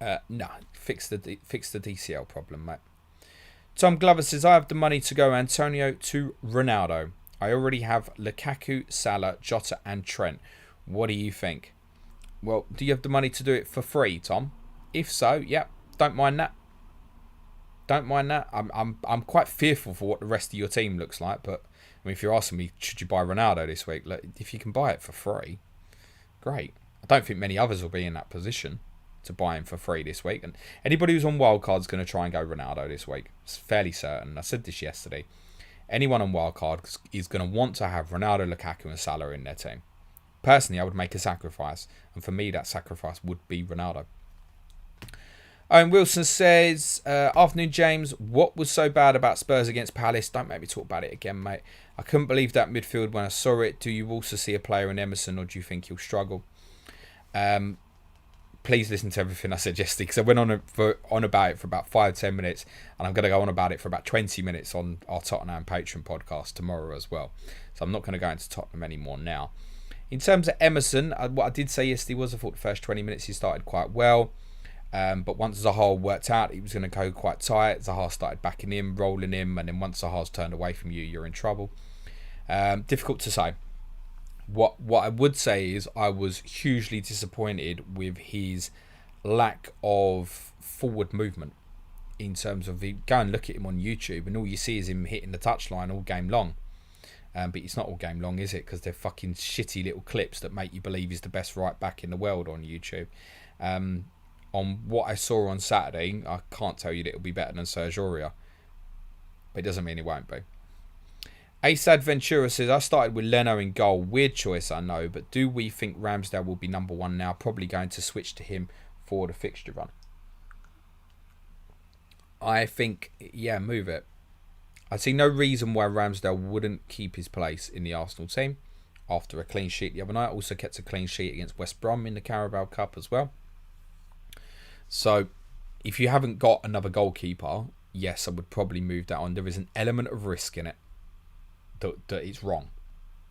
No. Fix the DCL problem, mate. Tom Glover says, I have the money to go Antonio to Ronaldo. I already have Lukaku, Salah, Jota and Trent. What do you think? Well, do you have the money to do it for free, Tom? If so, yeah, don't mind that. Don't mind that. I'm quite fearful for what the rest of your team looks like, but I mean, if you're asking me, should you buy Ronaldo this week? Look, if you can buy it for free, great. I don't think many others will be in that position to buy him for free this week. And anybody who's on wildcard is going to try and go Ronaldo this week. It's fairly certain. I said this yesterday. Anyone on wildcard is going to want to have Ronaldo, Lukaku and Salah in their team. Personally, I would make a sacrifice. And for me, that sacrifice would be Ronaldo. Owen Wilson says, afternoon, James. What was so bad about Spurs against Palace? Don't make me talk about it again, mate. I couldn't believe that midfield when I saw it. Do you also see a player in Emerson, or do you think he'll struggle? Please listen to everything I said yesterday, because I went on about it for about 5-10 minutes, and I'm going to go on about it for about 20 minutes on our Tottenham Patreon podcast tomorrow as well. So I'm not going to go into Tottenham anymore now. In terms of Emerson, what I did say yesterday was I thought the first 20 minutes he started quite well. But once Zaha worked out, he was going to go quite tight. Zaha started backing him, rolling him, and then once Zaha's turned away from you, you're in trouble. Difficult to say. What I would say is I was hugely disappointed with his lack of forward movement in terms of go and look at him on YouTube and all you see is him hitting the touchline all game long. But it's not all game long, is it? Because they're fucking shitty little clips that make you believe he's the best right back in the world on YouTube. On what I saw on Saturday, I can't tell you that it'll be better than Serge Aurier. But it doesn't mean it won't be. Ace Adventura says, I started with Leno in goal. Weird choice, I know, but do we think Ramsdale will be number one now? Probably going to switch to him for the fixture run. I think, yeah, move it. I see no reason why Ramsdale wouldn't keep his place in the Arsenal team after a clean sheet the other night. Also kept a clean sheet against West Brom in the Carabao Cup as well. So, if you haven't got another goalkeeper, yes, I would probably move that on. There is an element of risk in it that it's wrong.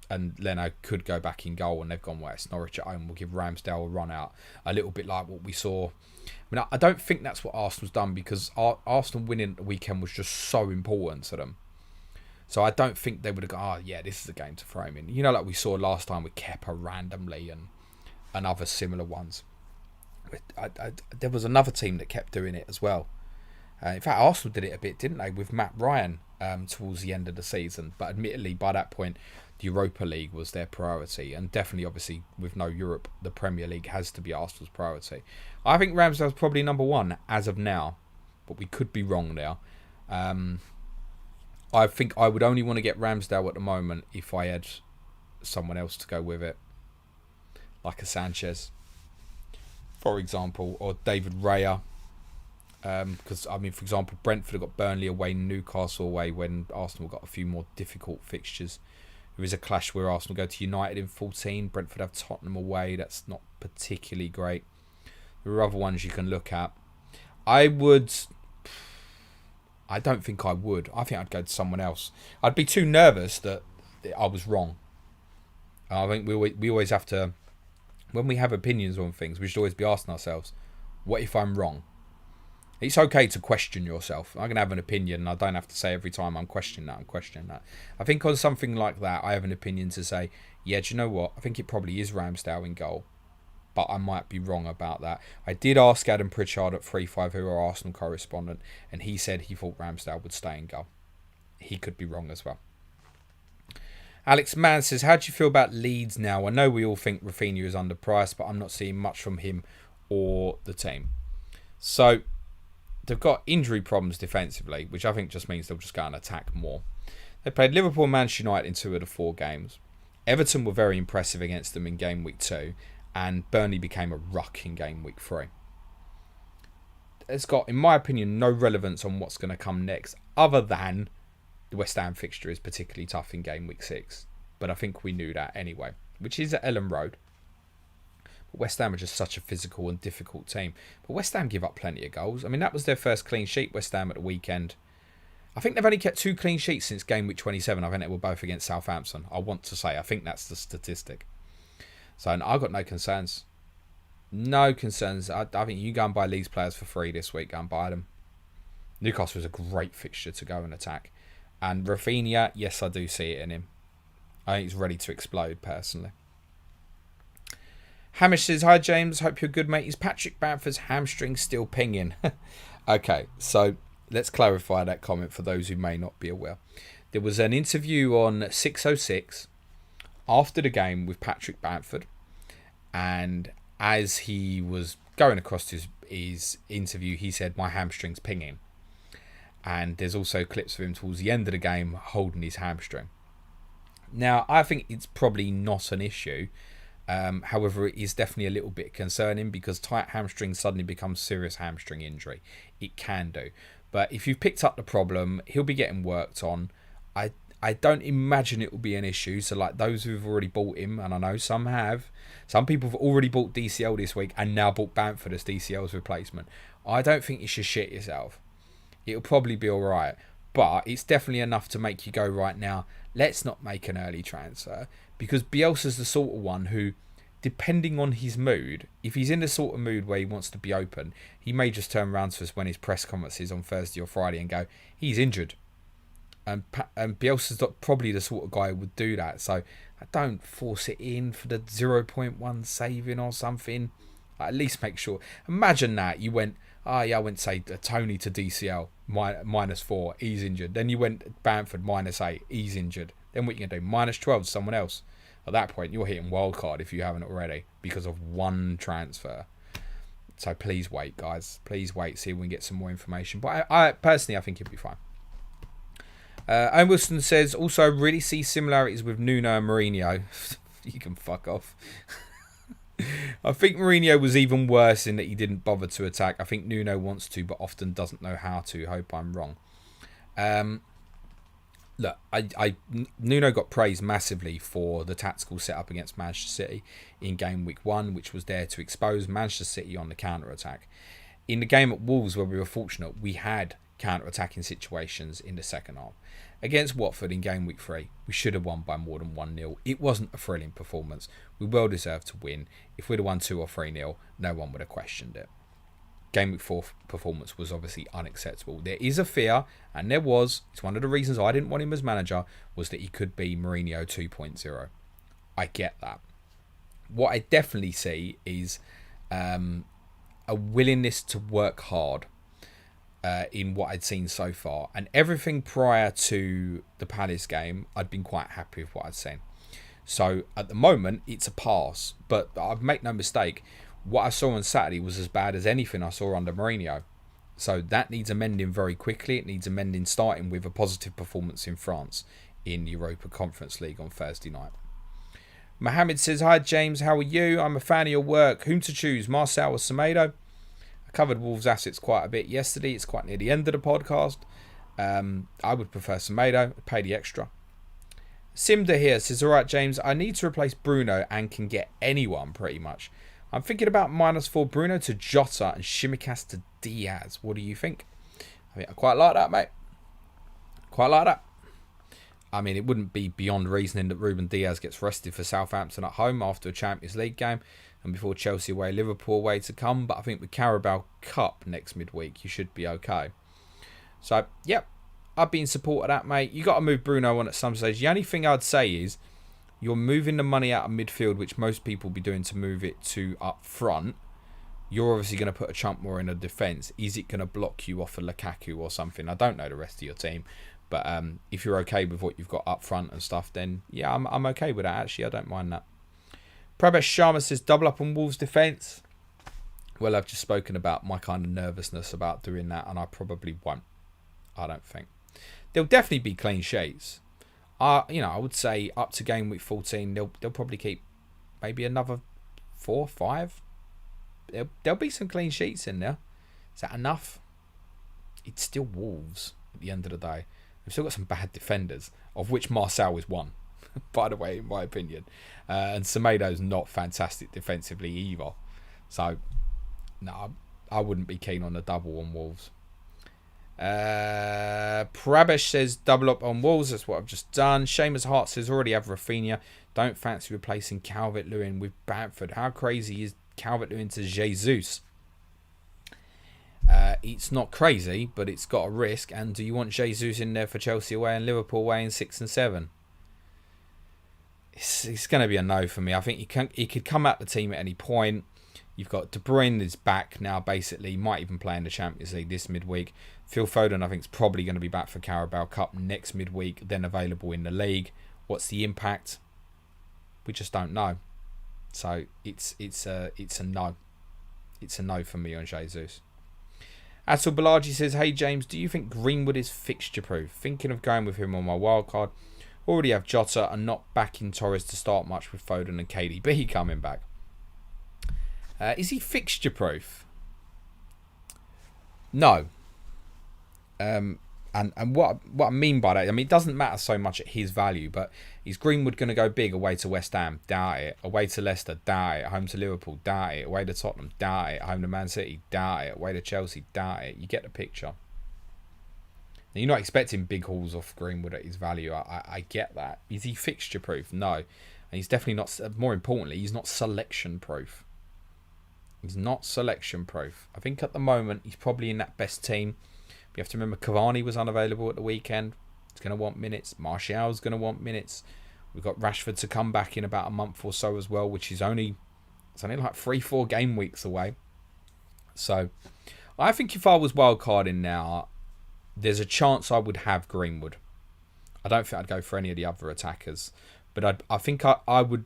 And Leno could go back in goal, and they've gone West. Norwich at home will give Ramsdale a run out. A little bit like what we saw. I mean, I don't think that's what Arsenal's done, because Arsenal winning at the weekend was just so important to them. So I don't think they would have gone, yeah, this is a game to throw him in. You know, like we saw last time with Kepa randomly and other similar ones. There was another team that kept doing it as well. In fact, Arsenal did it a bit, didn't they, with Matt Ryan towards the end of the season. But admittedly, by that point, the Europa League was their priority. And definitely, obviously, with no Europe, the Premier League has to be Arsenal's priority. I think Ramsdale's probably number one as of now. But we could be wrong there. I think I would only want to get Ramsdale at the moment if I had someone else to go with it. Like a Sanchez, for example, or David Raya. Because, I mean, for example, Brentford got Burnley away, Newcastle away when Arsenal got a few more difficult fixtures. There is a clash where Arsenal go to United in 14. Brentford have Tottenham away. That's not particularly great. There are other ones you can look at. I don't think I would. I think I'd go to someone else. I'd be too nervous that I was wrong. I think we always have to, when we have opinions on things, we should always be asking ourselves, what if I'm wrong? It's okay to question yourself. I can have an opinion, and I don't have to say every time I'm questioning that. I think on something like that, I have an opinion to say, yeah, do you know what? I think it probably is Ramsdale in goal, but I might be wrong about that. I did ask Adam Pritchard at 3-5, who are Arsenal correspondent, and he said he thought Ramsdale would stay in goal. He could be wrong as well. Alex Mann says, how do you feel about Leeds now? I know we all think Rafinha is underpriced, but I'm not seeing much from him or the team. So, they've got injury problems defensively, which I think just means they'll just go and attack more. They played Liverpool and Manchester United in 2 of the 4 games. Everton were very impressive against them in game week 2, and Burnley became a ruck in game week 3. It's got, in my opinion, no relevance on what's going to come next, other than the West Ham fixture is particularly tough in game week 6. But I think we knew that anyway, which is at Ellen Road. West Ham are just such a physical and difficult team. But West Ham give up plenty of goals. I mean, that was their first clean sheet, West Ham, at the weekend. I think they've only kept 2 clean sheets since game week 27. I think they were both against Southampton. I want to say, I think that's the statistic. So I've got no concerns. No concerns. I think you go and buy Leeds players for free this week. Go and buy them. Newcastle is a great fixture to go and attack. And Rafinha, yes, I do see it in him. I think he's ready to explode, personally. Hamish says, hi James, hope you're good, mate. Is Patrick Bamford's hamstring still pinging? Okay, so let's clarify that comment for those who may not be aware. There was an interview on 606 after the game with Patrick Bamford, and as he was going across his interview, he said, my hamstring's pinging. And there's also clips of him towards the end of the game holding his hamstring. Now, I think it's probably not an issue. However, it is definitely a little bit concerning, because tight hamstring suddenly becomes serious hamstring injury. It can do. But if you've picked up the problem, he'll be getting worked on. I don't imagine it will be an issue. So like those who've already bought him, and I know some have, some people have already bought DCL this week and now bought Bamford as DCL's replacement. I don't think you should shit yourself. It'll probably be alright. But it's definitely enough to make you go, right now, let's not make an early transfer. Because Bielsa's the sort of one who, depending on his mood, if he's in the sort of mood where he wants to be open, he may just turn around to us when his press conference is on Thursday or Friday and go, he's injured. And Bielsa's probably the sort of guy who would do that. So I don't force it in for the 0.1 saving or something. At least make sure. Imagine that you went, I went, say, Tony to DCL, -4, he's injured. Then you went Bamford, -8, he's injured. Then what you can do? -12 to someone else. At that point, you're hitting wildcard if you haven't already, because of one transfer. So please wait, guys. Please wait, see if we can get some more information. But I personally, I think he'll be fine. Owen Wilson says, also really see similarities with Nuno and Mourinho. You can fuck off. I think Mourinho was even worse in that he didn't bother to attack. I think Nuno wants to, but often doesn't know how to. Hope I'm wrong. Look, Nuno got praised massively for the tactical setup against Manchester City in game week 1, which was there to expose Manchester City on the counter-attack. In the game at Wolves, where we were fortunate, we had counter-attacking situations in the second half. Against Watford in game week 3, we should have won by more than 1-0. It wasn't a thrilling performance. We well deserved to win. If we'd have won 2 or 3-0, no one would have questioned it. Game week 4 performance was obviously unacceptable. There is a fear, and there was, it's one of the reasons I didn't want him as manager, was that he could be Mourinho 2.0. I get that. What I definitely see is a willingness to work hard in what I'd seen so far. And everything prior to the Palace game, I'd been quite happy with what I'd seen. So at the moment, it's a pass. But I make no mistake, what I saw on Saturday was as bad as anything I saw under Mourinho. So that needs amending very quickly. It needs amending starting with a positive performance in France in the Europa Conference League on Thursday night. Mohammed says, hi James, how are you? I'm a fan of your work. Whom to choose, Marcel or Somado? I covered Wolves' assets quite a bit yesterday. It's quite near the end of the podcast. I would prefer Somado. Pay the extra. Simda here says, alright James, I need to replace Bruno and can get anyone pretty much. I'm thinking about -4 Bruno to Jota and Shimikas to Diaz. What do you think? I mean, I quite like that, mate. Quite like that. I mean, it wouldn't be beyond reasoning that Ruben Diaz gets rested for Southampton at home after a Champions League game and before Chelsea away, Liverpool away to come. But I think with Carabao Cup next midweek, you should be okay. So, yep, I'd be in support of that, mate. You got to move Bruno on at some stage. The only thing I'd say is you're moving the money out of midfield, which most people be doing, to move it to up front. You're obviously going to put a chunk more in a defence. Is it going to block you off a Lukaku or something? I don't know the rest of your team. But if you're okay with what you've got up front and stuff, then yeah, I'm okay with that, actually. I don't mind that. Prabhesh Sharma says, double up on Wolves' defence. Well, I've just spoken about my kind of nervousness about doing that, and I probably won't. I don't think. There'll definitely be clean sheets. I would say up to game week 14, they'll probably keep maybe another 4 or 5. There'll be some clean sheets in there. Is that enough? It's still Wolves at the end of the day. We've still got some bad defenders, of which Marcel is one, by the way, in my opinion. And Somado's not fantastic defensively either. So, no, I wouldn't be keen on the double on Wolves. Prabesh says double up on Wolves. That's what I've just done. Seamus Hart says already have Rafinha. Don't fancy replacing Calvert-Lewin with Bradford. How crazy is Calvert-Lewin to Jesus? It's not crazy, but it's got a risk. And do you want Jesus in there for Chelsea away and Liverpool away in 6 and 7? It's going to be a no for me. I think he could come out the team at any point. You've got De Bruyne is back now, basically. Might even play in the Champions League this midweek. Phil Foden, I think, is probably going to be back for Carabao Cup next midweek, then available in the league. What's the impact? We just don't know. So it's a no. It's a no for me on Jesus. Atul Balaji says, hey James, do you think Greenwood is fixture proof? Thinking of going with him on my wildcard. Already have Jota and not backing Torres to start much with Foden and KDB coming back. Is he fixture proof? No. And what I mean by that, I mean, it doesn't matter so much at his value, but is Greenwood going to go big away to West Ham? Doubt it. Away to Leicester? Doubt it. Home to Liverpool? Doubt it. Away to Tottenham? Doubt it. Home to Man City? Doubt it. Away to Chelsea? Doubt it. You get the picture. Now, you're not expecting big hauls off Greenwood at his value. I get that. Is he fixture proof? No. And he's definitely not, more importantly, he's not selection proof. He's not selection proof. I think at the moment he's probably in that best team. You have to remember Cavani was unavailable at the weekend. He's going to want minutes. Martial's going to want minutes. We've got Rashford to come back in about a month or so as well, which is only like 3-4 game weeks away. So I think if I was wildcarding now, there's a chance I would have Greenwood. I don't think I'd go for any of the other attackers, but I think I would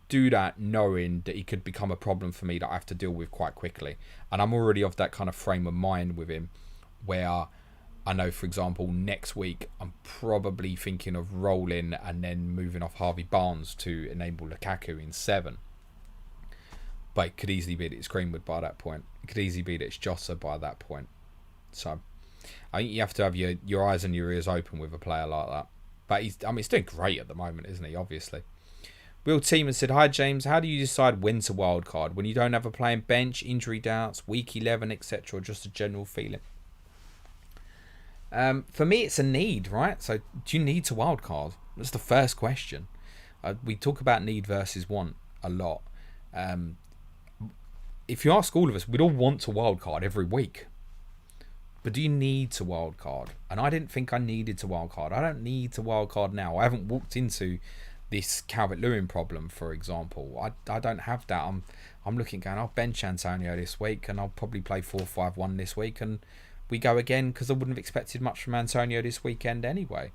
do that knowing that he could become a problem for me that I have to deal with quite quickly. And I'm already of that kind of frame of mind with him, where I know, for example, next week I'm probably thinking of rolling and then moving off Harvey Barnes to enable Lukaku in 7. But it could easily be that it's Greenwood by that point. It could easily be that it's Jota by that point. So I think you have to have your eyes and your ears open with a player like that. But he's doing great at the moment, isn't he? Obviously. Will Teeman said, "Hi James, how do you decide when to wildcard? When you don't have a playing bench, injury doubts, week 11, etc., or just a general feeling?" For me, it's a need, right? So, do you need to wildcard? That's the first question. We talk about need versus want a lot. If you ask all of us, we'd all want to wildcard every week. But do you need to wildcard? And I didn't think I needed to wildcard. I don't need to wildcard now. I haven't walked into this Calvert-Lewin problem, for example. I don't have that. I'm looking going, I'll bench Antonio this week and I'll probably play 4-5-1 this week and we go again because I wouldn't have expected much from Antonio this weekend anyway.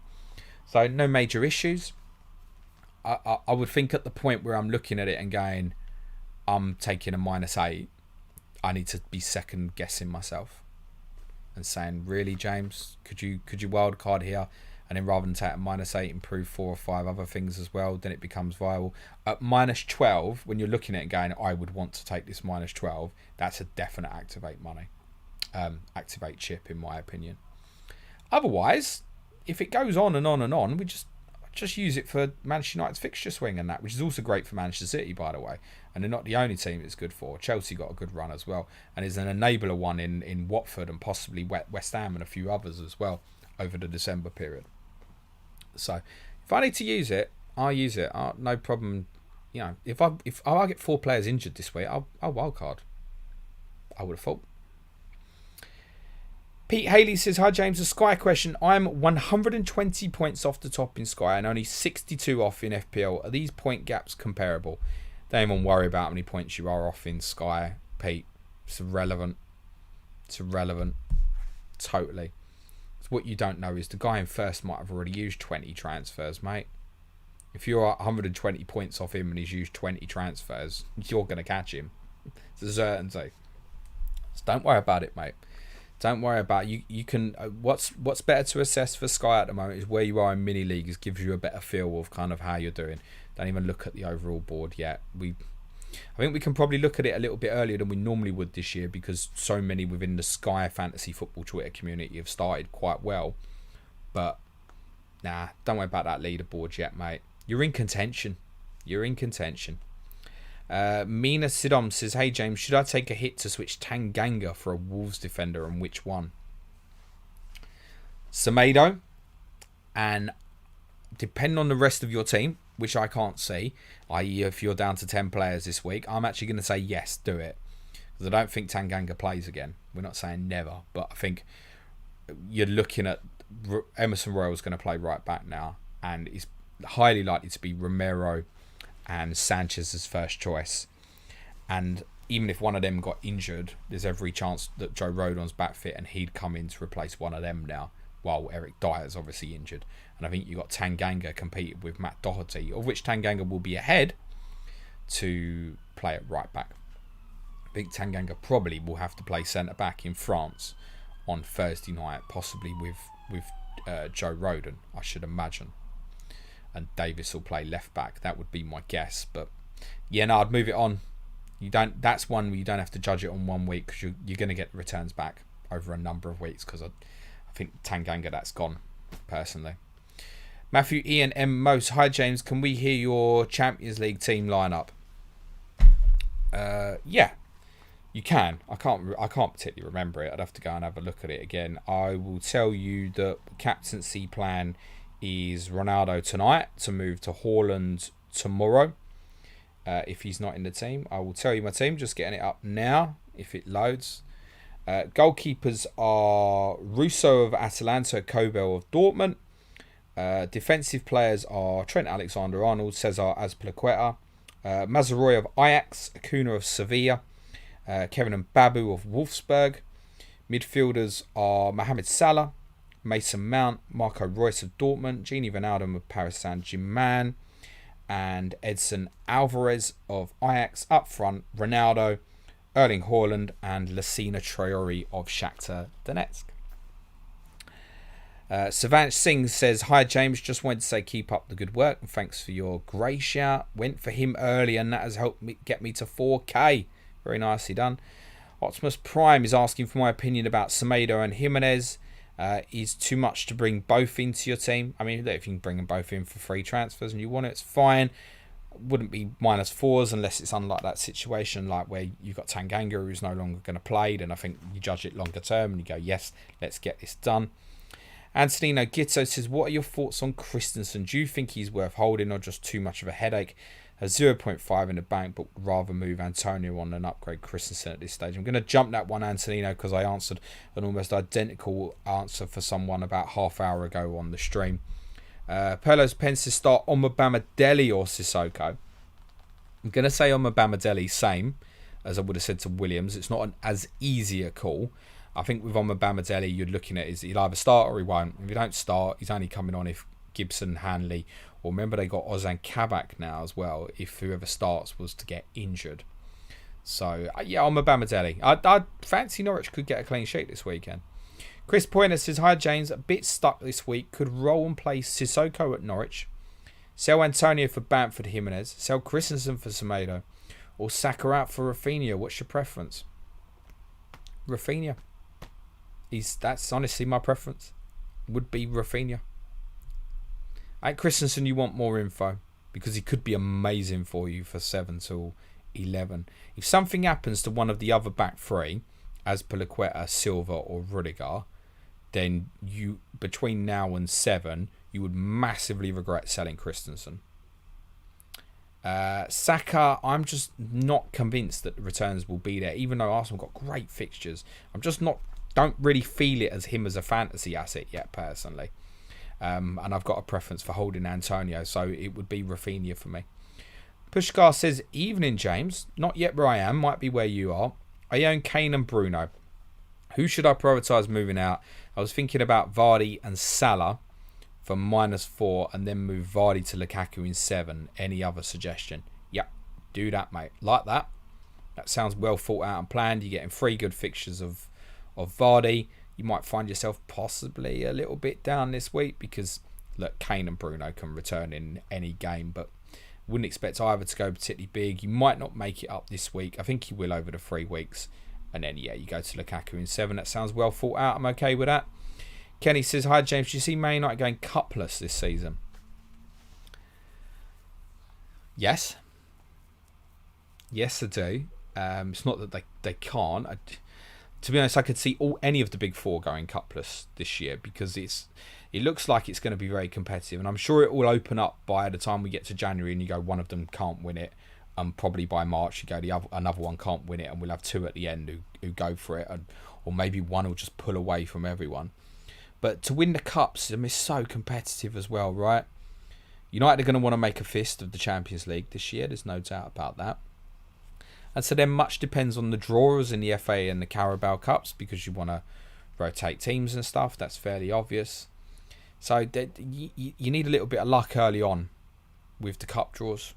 So no major issues. I would think at the point where I'm looking at it and going, I'm taking a -8, I need to be second guessing myself and saying, really, James, could you wildcard here? And then rather than take a -8, improve 4 or 5 other things as well, then it becomes viable. At -12, when you're looking at it and going, I would want to take this -12, that's a definite activate money. Activate chip, in my opinion. Otherwise, if it goes on and on and on, we just use it for Manchester United's fixture swing and that, which is also great for Manchester City, by the way. And they're not the only team it's good for. Chelsea got a good run as well. And there's an enabler one in Watford and possibly West Ham and a few others as well over the December period. So if I need to use it, I'll use it. No problem. You know, if I get 4 players injured this week, I'll wildcard. I would have thought. Pete Haley says, "Hi James, a Sky question. I'm 120 points off the top in Sky and only 62 off in FPL. Are these point gaps comparable?" Don't even worry about how many points you are off in Sky, Pete. It's irrelevant. Totally. What you don't know is the guy in first might have already used 20 transfers, mate. If you're 120 points off him and he's used 20 transfers, you're going to catch him. It's a certainty. So don't worry about it, mate. Don't worry about it. You can. What's better to assess for Sky at the moment is where you are in mini leagues. Gives you a better feel of kind of how you're doing. Don't even look at the overall board yet. I think we can probably look at it a little bit earlier than we normally would this year because so many within the Sky Fantasy Football Twitter community have started quite well. But nah, don't worry about that leaderboard yet, mate. You're in contention. Mina Sidom says, "Hey James, should I take a hit to switch Tanganga for a Wolves defender and which one?" Somado, and depending on the rest of your team, which I can't see, i.e. if you're down to 10 players this week, I'm actually going to say yes, do it. Because I don't think Tanganga plays again. We're not saying never, but I think you're looking at Emerson Royal's going to play right back now, and it's highly likely to be Romero and Sanchez's first choice. And even if one of them got injured, there's every chance that Joe Rodon's back fit and he'd come in to replace one of them now, while Eric Dyer's obviously injured. And I think you got Tanganga competing with Matt Doherty, of which Tanganga will be ahead to play at right back. I think Tanganga probably will have to play centre back in France on Thursday night, possibly with Joe Rodon, I should imagine. And Davis will play left back. That would be my guess. But yeah, no, I'd move it on. That's one where you don't have to judge it on 1 week because you're going to get returns back over a number of weeks. Because I think Tanganga, that's gone personally. Matthew Ian M. Mose, "Hi James, can we hear your Champions League team lineup?" Yeah, you can. I can't particularly remember it. I'd have to go and have a look at it again. I will tell you that captaincy plan is Ronaldo tonight to move to Haaland tomorrow. If he's not in the team, I will tell you my team. Just getting it up now if it loads. Goalkeepers are Russo of Atalanta, Kobel of Dortmund. Defensive players are Trent Alexander-Arnold, Cesar Azpilicueta, Mazraoui of Ajax, Acuna of Sevilla, Kevin Mbabu of Wolfsburg. Midfielders are Mohamed Salah, Mason Mount, Marco Reus of Dortmund, Gini Wijnaldum of Paris Saint-Germain, and Edson Alvarez of Ajax. Up front, Ronaldo, Erling Haaland, and Lassina Traore of Shakhtar Donetsk. Savant Singh says, hi James, just wanted to say keep up the good work and thanks for your grey shout. Went for him early and that has helped me get me to 4k. Very nicely done. Optimus Prime is asking for my opinion about Somado and Jimenez. Is too much to bring both into your team. I mean, if you can bring them both in for free transfers and you want it, it's fine. Wouldn't be -4s unless it's unlike that situation like where you've got Tanganga who's no longer going to play. Then I think you judge it longer term and you go, yes, let's get this done. Antonino Gitto says, what are your thoughts on Christensen? Do you think he's worth holding or just too much of a headache? A 0.5 in the bank, but would rather move Antonio on than upgrade Christensen at this stage. I'm going to jump that one, Antonino, because I answered an almost identical answer for someone about half hour ago on the stream. Perlo's Pence to start Omobamidele or Sissoko. I'm going to say Omobamidele, same as I would have said to Williams. It's not as easy a call. I think with Omobamidele, you're looking at is he'll either start or he won't. If he don't start, he's only coming on if Gibson, Hanley, or remember they got Ozan Kabak now as well, if whoever starts was to get injured. So, yeah, Omobamidele. I fancy Norwich could get a clean sheet this weekend. Chris Pointer says, hi James, a bit stuck this week. Could roll and play Sissoko at Norwich. Sell Antonio for Bamford Jimenez. Sell Christensen for Somado. Or Saka out for Rafinha. What's your preference? Rafinha. That's honestly my preference. Would be Rafinha. At Christensen, you want more info because he could be amazing for you for 7 till 11. If something happens to one of the other back three, as Piliqueta, Silva, or Rudiger, then you between now and 7, you would massively regret selling Christensen. Saka, I'm just not convinced that the returns will be there, even though Arsenal got great fixtures. I'm just don't really feel it as him as a fantasy asset yet, personally. And I've got a preference for holding Antonio, so it would be Rafinha for me. Pushkar says, evening James, not yet where I am, might be where you are. I own Kane and Bruno. Who should I prioritise moving out? I was thinking about Vardy and Salah for -4 and then move Vardy to Lukaku in 7. Any other suggestion? Yep, do that, mate. Like that. That sounds well thought out and planned. You're getting 3 good fixtures of Vardy. You might find yourself possibly a little bit down this week because, look, Kane and Bruno can return in any game, but wouldn't expect either to go particularly big. You might not make it up this week. I think you will over the 3 weeks. And then, yeah, you go to Lukaku in 7. That sounds well thought out. I'm okay with that. Kenny says, hi, James. Do you see Man United going cupless this season? Yes. Yes, I do. It's not that they can't. To be honest, I could see any of the big 4 going cupless this year because it looks like it's going to be very competitive. And I'm sure it will open up by the time we get to January and you go, one of them can't win it. Probably by March, you go, another one can't win it, and we'll have 2 at the end who go for it, or maybe one will just pull away from everyone. But to win the cups, I mean, it's so competitive as well, right? United are going to want to make a fist of the Champions League this year. There's no doubt about that. And so then much depends on the drawers in the FA and the Carabao Cups because you want to rotate teams and stuff. That's fairly obvious. So you need a little bit of luck early on with the cup draws.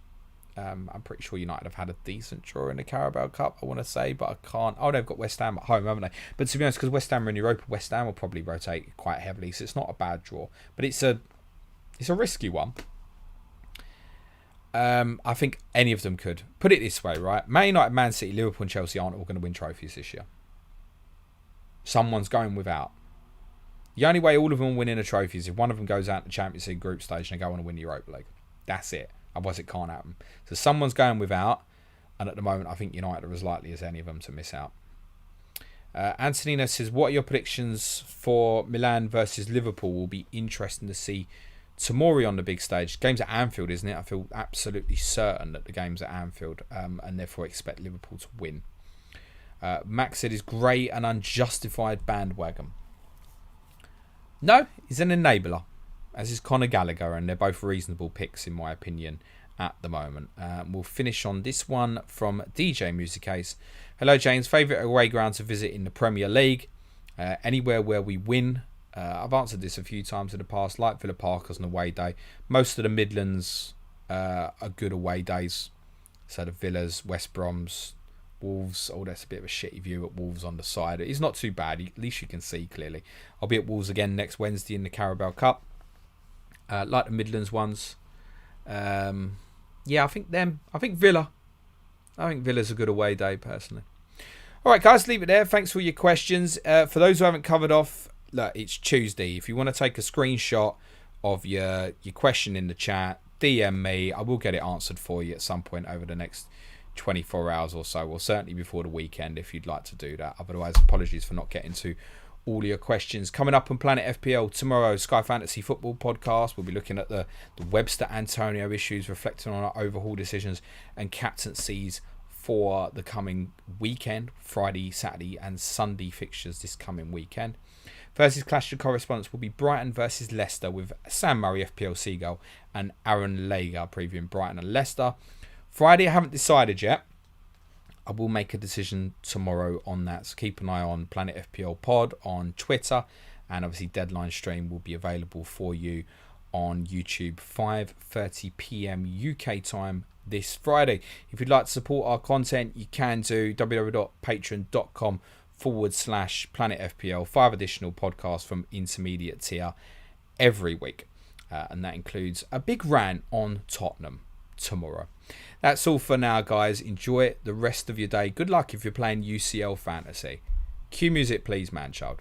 I'm pretty sure United have had a decent draw in the Carabao Cup, I want to say, but I can't. Oh, they've got West Ham at home, haven't they? But to be honest, because West Ham are in Europa, West Ham will probably rotate quite heavily, so it's not a bad draw. But it's a risky one. I think any of them could. Put it this way, right? Man United, Man City, Liverpool and Chelsea aren't all going to win trophies this year. Someone's going without. The only way all of them will win in a trophy is if one of them goes out in the Champions League group stage and they go on to win the Europa League. That's it. Otherwise it can't happen. So someone's going without, and at the moment I think United are as likely as any of them to miss out. Antonino says, what are your predictions for Milan versus Liverpool? Will be interesting to see Tomori on the big stage. Game's at Anfield, isn't it? I feel absolutely certain that the game's at Anfield, and therefore expect Liverpool to win. Max said, is Gray an unjustified bandwagon? No, he's an enabler, as is Conor Gallagher, and they're both reasonable picks in my opinion at the moment. We'll finish on this one from DJ Music Case. Hello James, favourite away ground to visit in the Premier League? Anywhere where we win. I've answered this a few times in the past, like Villa Park as an away day. Most of the Midlands are good away days. So the Villas, West Broms, Wolves. Oh, that's a bit of a shitty view at Wolves on the side. It's not too bad. At least you can see clearly. I'll be at Wolves again next Wednesday in the Carabao Cup. Like the Midlands ones. Yeah, I think Villa. I think Villa's a good away day, personally. All right, guys, leave it there. Thanks for your questions. For those who haven't covered off, look, it's Tuesday. If you want to take a screenshot of your question in the chat, DM me. I will get it answered for you at some point over the next 24 hours or so, or certainly before the weekend if you'd like to do that. Otherwise, apologies for not getting to all your questions. Coming up on Planet FPL tomorrow, Sky Fantasy Football Podcast. We'll be looking at the Webster Antonio issues, reflecting on our overhaul decisions and captaincies for the coming weekend, Friday, Saturday and Sunday fixtures this coming weekend. Versus Clash of Correspondence will be Brighton versus Leicester with Sam Murray, FPL Seagull, and Aaron Lager previewing Brighton and Leicester. Friday, I haven't decided yet. I will make a decision tomorrow on that. So keep an eye on Planet FPL Pod on Twitter. And obviously Deadline stream will be available for you on YouTube 5:30 p.m. UK time this Friday. If you'd like to support our content, you can do www.patreon.com/Planet FPL. 5 additional podcasts from intermediate tier every week. And that includes a big rant on Tottenham tomorrow. That's all for now, guys. Enjoy the rest of your day. Good luck if you're playing UCL Fantasy. Cue music, please, man child.